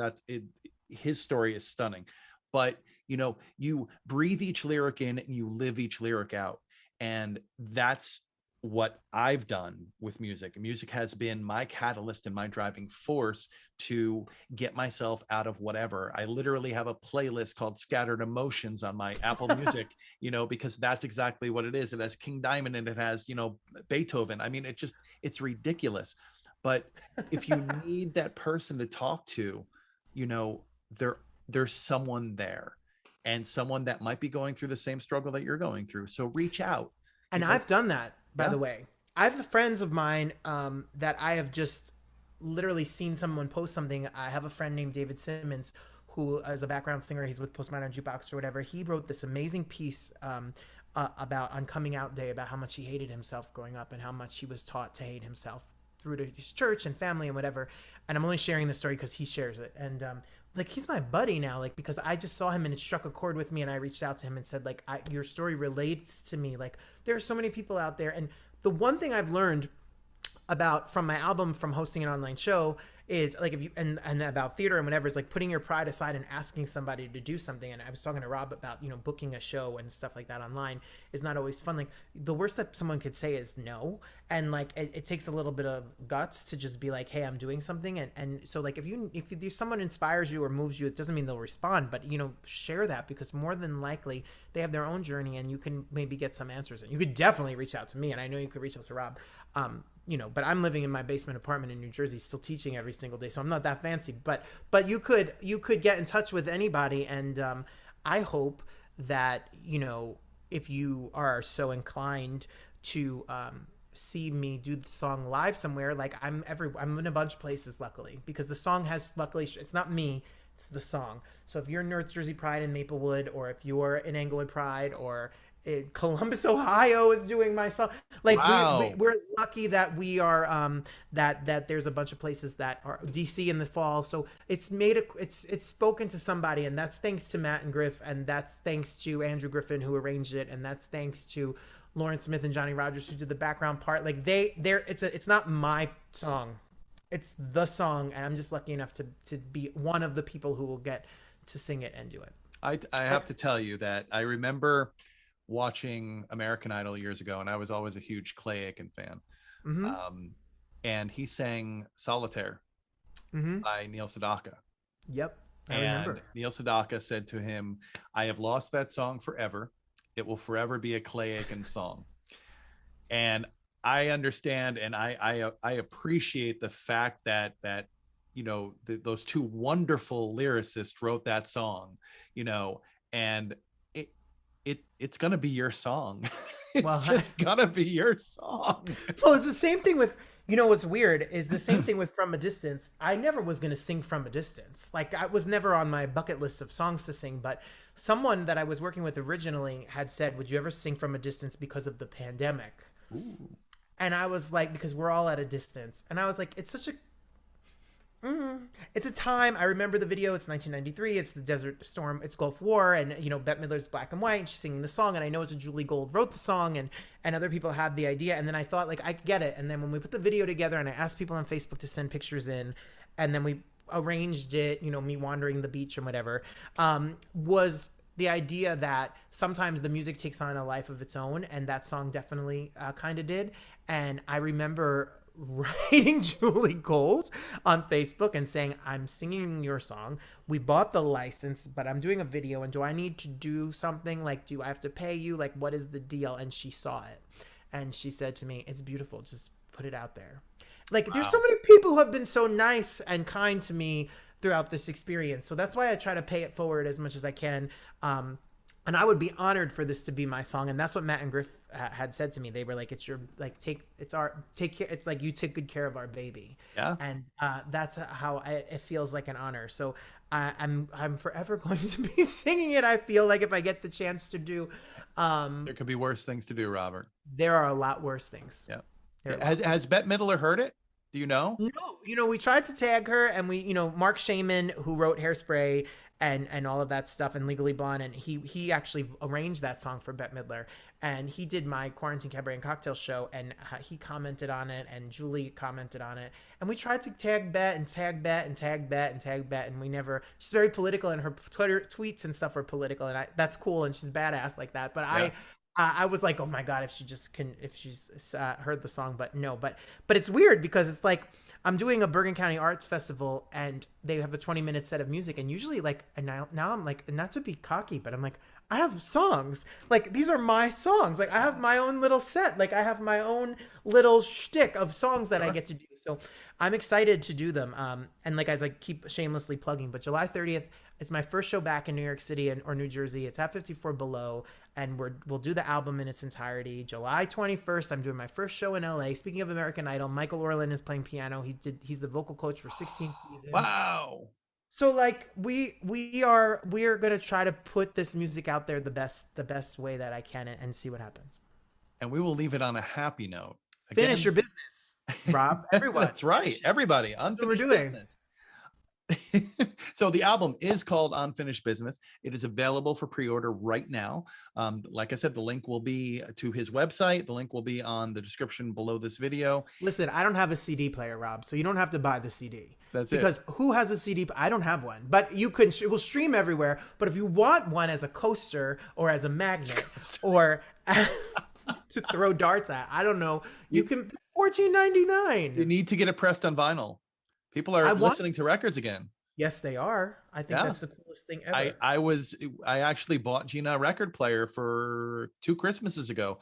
his story is stunning. But you breathe each lyric in and you live each lyric out. And that's what I've done with music. Music has been my catalyst and my driving force to get myself out of whatever. I literally have a playlist called Scattered Emotions on my Apple Music, because that's exactly what it is. It has King Diamond and it has, Beethoven. I mean, it's ridiculous. But if you need that person to talk to, there's someone there. And someone that might be going through the same struggle that you're going through. So reach out. And I've done that, by the way. I have friends of mine, that I have just literally seen someone post something. I have a friend named David Simmons, who is a background singer. He's with Postmodern Jukebox or whatever. He wrote this amazing piece, about on coming out day, about how much he hated himself growing up and how much he was taught to hate himself through to his church and family and whatever. And I'm only sharing this story because he shares it. And he's my buddy now, because I just saw him and it struck a chord with me, and I reached out to him and said, your story relates to me. There are so many people out there. And the one thing I've learned from my album, from hosting an online show, is if you and about theater and whatever, is putting your pride aside and asking somebody to do something. And I was talking to Rob about, booking a show and stuff like that online is not always fun. The worst that someone could say is no. And it takes a little bit of guts to just be hey, I'm doing something. And so if someone inspires you or moves you, it doesn't mean they'll respond, but share that, because more than likely they have their own journey and you can maybe get some answers. And you could definitely reach out to me, and I know you could reach out to Rob. But I'm living in my basement apartment in New Jersey, still teaching every single day, so I'm not that fancy. But you could get in touch with anybody, and I hope that if you are so inclined to see me do the song live somewhere, I'm in a bunch of places, luckily, because the song has, luckily, it's not me, it's the song. So if you're in North Jersey Pride in Maplewood, or if you're in Englewood Pride, or Columbus, Ohio is doing my song. Wow. We're lucky that we are that there's a bunch of places that are DC in the fall. So it's spoken to somebody, and that's thanks to Matt and Griff, and that's thanks to Andrew Griffin, who arranged it, and that's thanks to Loren Smith and Johnny Rogers, who did the background part. It's not my song, it's the song, and I'm just lucky enough to be one of the people who will get to sing it and do it. I have to tell you that I remember watching American Idol years ago, and I was always a huge Clay Aiken fan. Mm-hmm. And he sang Solitaire by Neil Sedaka. Yep. I and remember. Neil Sedaka said to him, I have lost that song forever. It will forever be a Clay Aiken song. And I understand, and I appreciate the fact that those two wonderful lyricists wrote that song, and it's gonna be your song. It's Well, just gonna be your song. well, it's the same thing with, what's weird is the same thing with From a Distance. I never was going to sing From a Distance. Like, I was never on my bucket list of songs to sing, but someone that I was working with originally had said, would you ever sing From a Distance because of the pandemic? Ooh. And I was like, because we're all at a distance. And I was like, it's such a it's a time. I remember the video. It's 1993. It's the Desert Storm. It's Gulf War, and Bette Midler's Black and White, and she's singing the song. And I know it's a Julie Gold wrote the song, and other people had the idea. And then I thought, like, I get it. And then when we put the video together, and I asked people on Facebook to send pictures in, and then we arranged it, me wandering the beach and whatever, was the idea that sometimes the music takes on a life of its own, and that song definitely kind of did. And I remember writing Julie Gold on Facebook and saying, I'm singing your song. We bought the license, but I'm doing a video, and do I need to do something? Like, do I have to pay you? Like, what is the deal? And she saw it, and she said to me, it's beautiful. Just put it out there. Like, wow. There's so many people who have been so nice and kind to me throughout this experience. So that's why I try to pay it forward as much as I can. And I would be honored for this to be my song. And that's what Matt and Griff had said to me. They were like, it's your, like, take care. It's like, you took good care of our baby. Yeah. And that's how it feels like an honor. So I'm forever going to be singing it. I feel like if I get the chance to do. There could be worse things to do, Robert. There are a lot worse things. Yeah. Has Bette Midler heard it? Do you know? No, we tried to tag her, and we, Mark Shaman, who wrote Hairspray and all of that stuff, and Legally Blonde, and he actually arranged that song for Bette Midler, and he did my Quarantine Cabaret and Cocktail show, and he commented on it, and Julie commented on it, and we tried to tag Bette and tag Bette and tag Bette and tag Bette, and we never. She's very political, and her Twitter tweets and stuff are political, and that's cool, and she's badass like that, but yeah. I was like, oh my God, if she's heard the song, but no, but it's weird because it's like, I'm doing a Bergen County Arts Festival, and they have a 20-minute set of music, and usually, like, and now I'm like, not to be cocky, but I'm like, I have songs, like, these are my songs, like, I have my own little set, like, I have my own little shtick of songs that I get to do, so I'm excited to do them, and like, as I keep shamelessly plugging, but July 30th, it's my first show back in New York City or New Jersey. It's at 54 Below, and we'll do the album in its entirety. July 21st, I'm doing my first show in LA. Speaking of American Idol, Michael Orland is playing piano. He's the vocal coach for 16 seasons. Wow. So like we are gonna try to put this music out there the best way that I can and see what happens. And we will leave it on a happy note. Again, finish your business, Rob. Everyone. That's right. Everybody. Unfinished we're doing. Business. So the album is called Unfinished Business. It is available for pre-order right now. Like I said, the link will be to his website. The link will be on the description below this video. Listen, I don't have a CD player, Rob, so you don't have to buy the CD. That's because who has a CD? I don't have one, but you can. It will stream everywhere. But if you want one as a coaster or as a magnet or to throw darts at, I don't know. You can $14.99. You need to get it pressed on vinyl. People are listening to records again. Yes, they are. I think that's the coolest thing ever. I actually bought Gina a record player for 2 Christmases ago.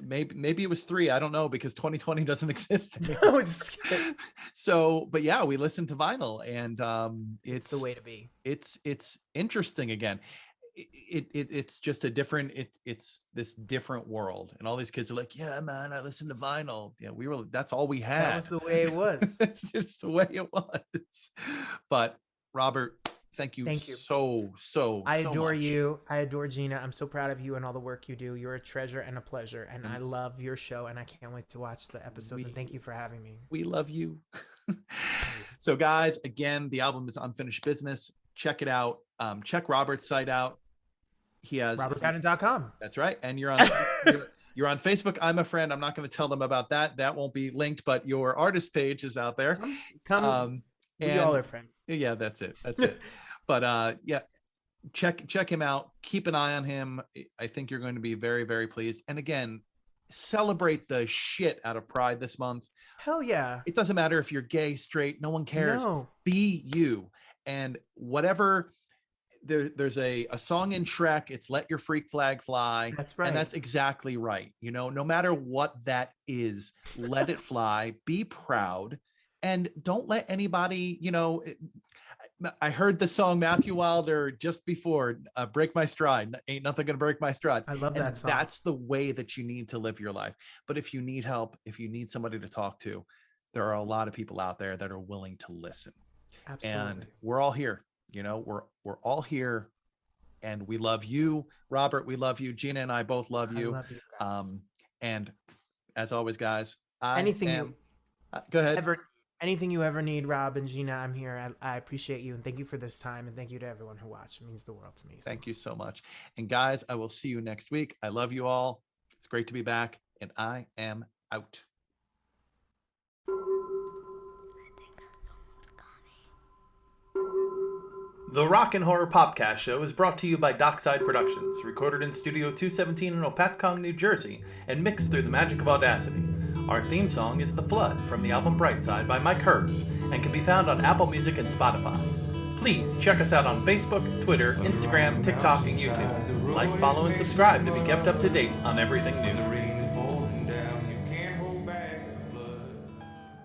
Maybe it was 3. I don't know, because 2020 doesn't exist anymore. No, it's so, but yeah, we listened to vinyl, and it's the way to be. It's interesting again. It's just a different, it's this different world, and all these kids are like, yeah man, I listened to vinyl. Yeah, that's all we had. That was the way it was. It's just the way it was. But Robert, thank you so I adore much. you. I adore Gina. I'm so proud of you and all the work you do. You're a treasure and a pleasure, and I love your show, and I can't wait to watch the episodes. And thank you for having me. We love you. So guys, again, the album is Unfinished Business. Check it out. Check Robert's site out. He has robertbannon.com. That's right. And you're on you're on Facebook. I'm a friend. I'm not going to tell them about that. That won't be linked, but your artist page is out there. Come we all are friends. Yeah, that's it. But yeah, check him out. Keep an eye on him. I think you're going to be very, very pleased. And again, celebrate the shit out of Pride this month. Hell yeah. It doesn't matter if you're gay, straight, no one cares. No. Be you. And whatever there's a song in Shrek. It's "Let Your Freak Flag Fly." That's right. And that's exactly right. You know, no matter what that is, let it fly. Be proud, and don't let anybody. You know, I heard the song Matthew Wilder just before "Break My Stride." Ain't nothing gonna break my stride. I love And that song. that's the way that you need to live your life. But if you need help, if you need somebody to talk to, there are a lot of people out there that are willing to listen. Absolutely. And we're all here. You know, we're all here, and we love you, Robert. We love you. Gina and I both love you. I love you guys. And as always, guys, go ahead. Anything you ever need, Rob and Gina, I'm here. I appreciate you, and thank you for this time, and thank you to everyone who watched. It means the world to me. So. Thank you so much. And guys, I will see you next week. I love you all. It's great to be back, and I am out. The Rock and Horror Popcast Show is brought to you by Dockside Productions, recorded in Studio 217 in Opatcong, New Jersey, and mixed through the magic of Audacity. Our theme song is The Flood from the album Brightside by Mike Hers, and can be found on Apple Music and Spotify. Please check us out on Facebook, Twitter, Instagram, TikTok, and YouTube. Like, follow, and subscribe to be kept up to date on everything new.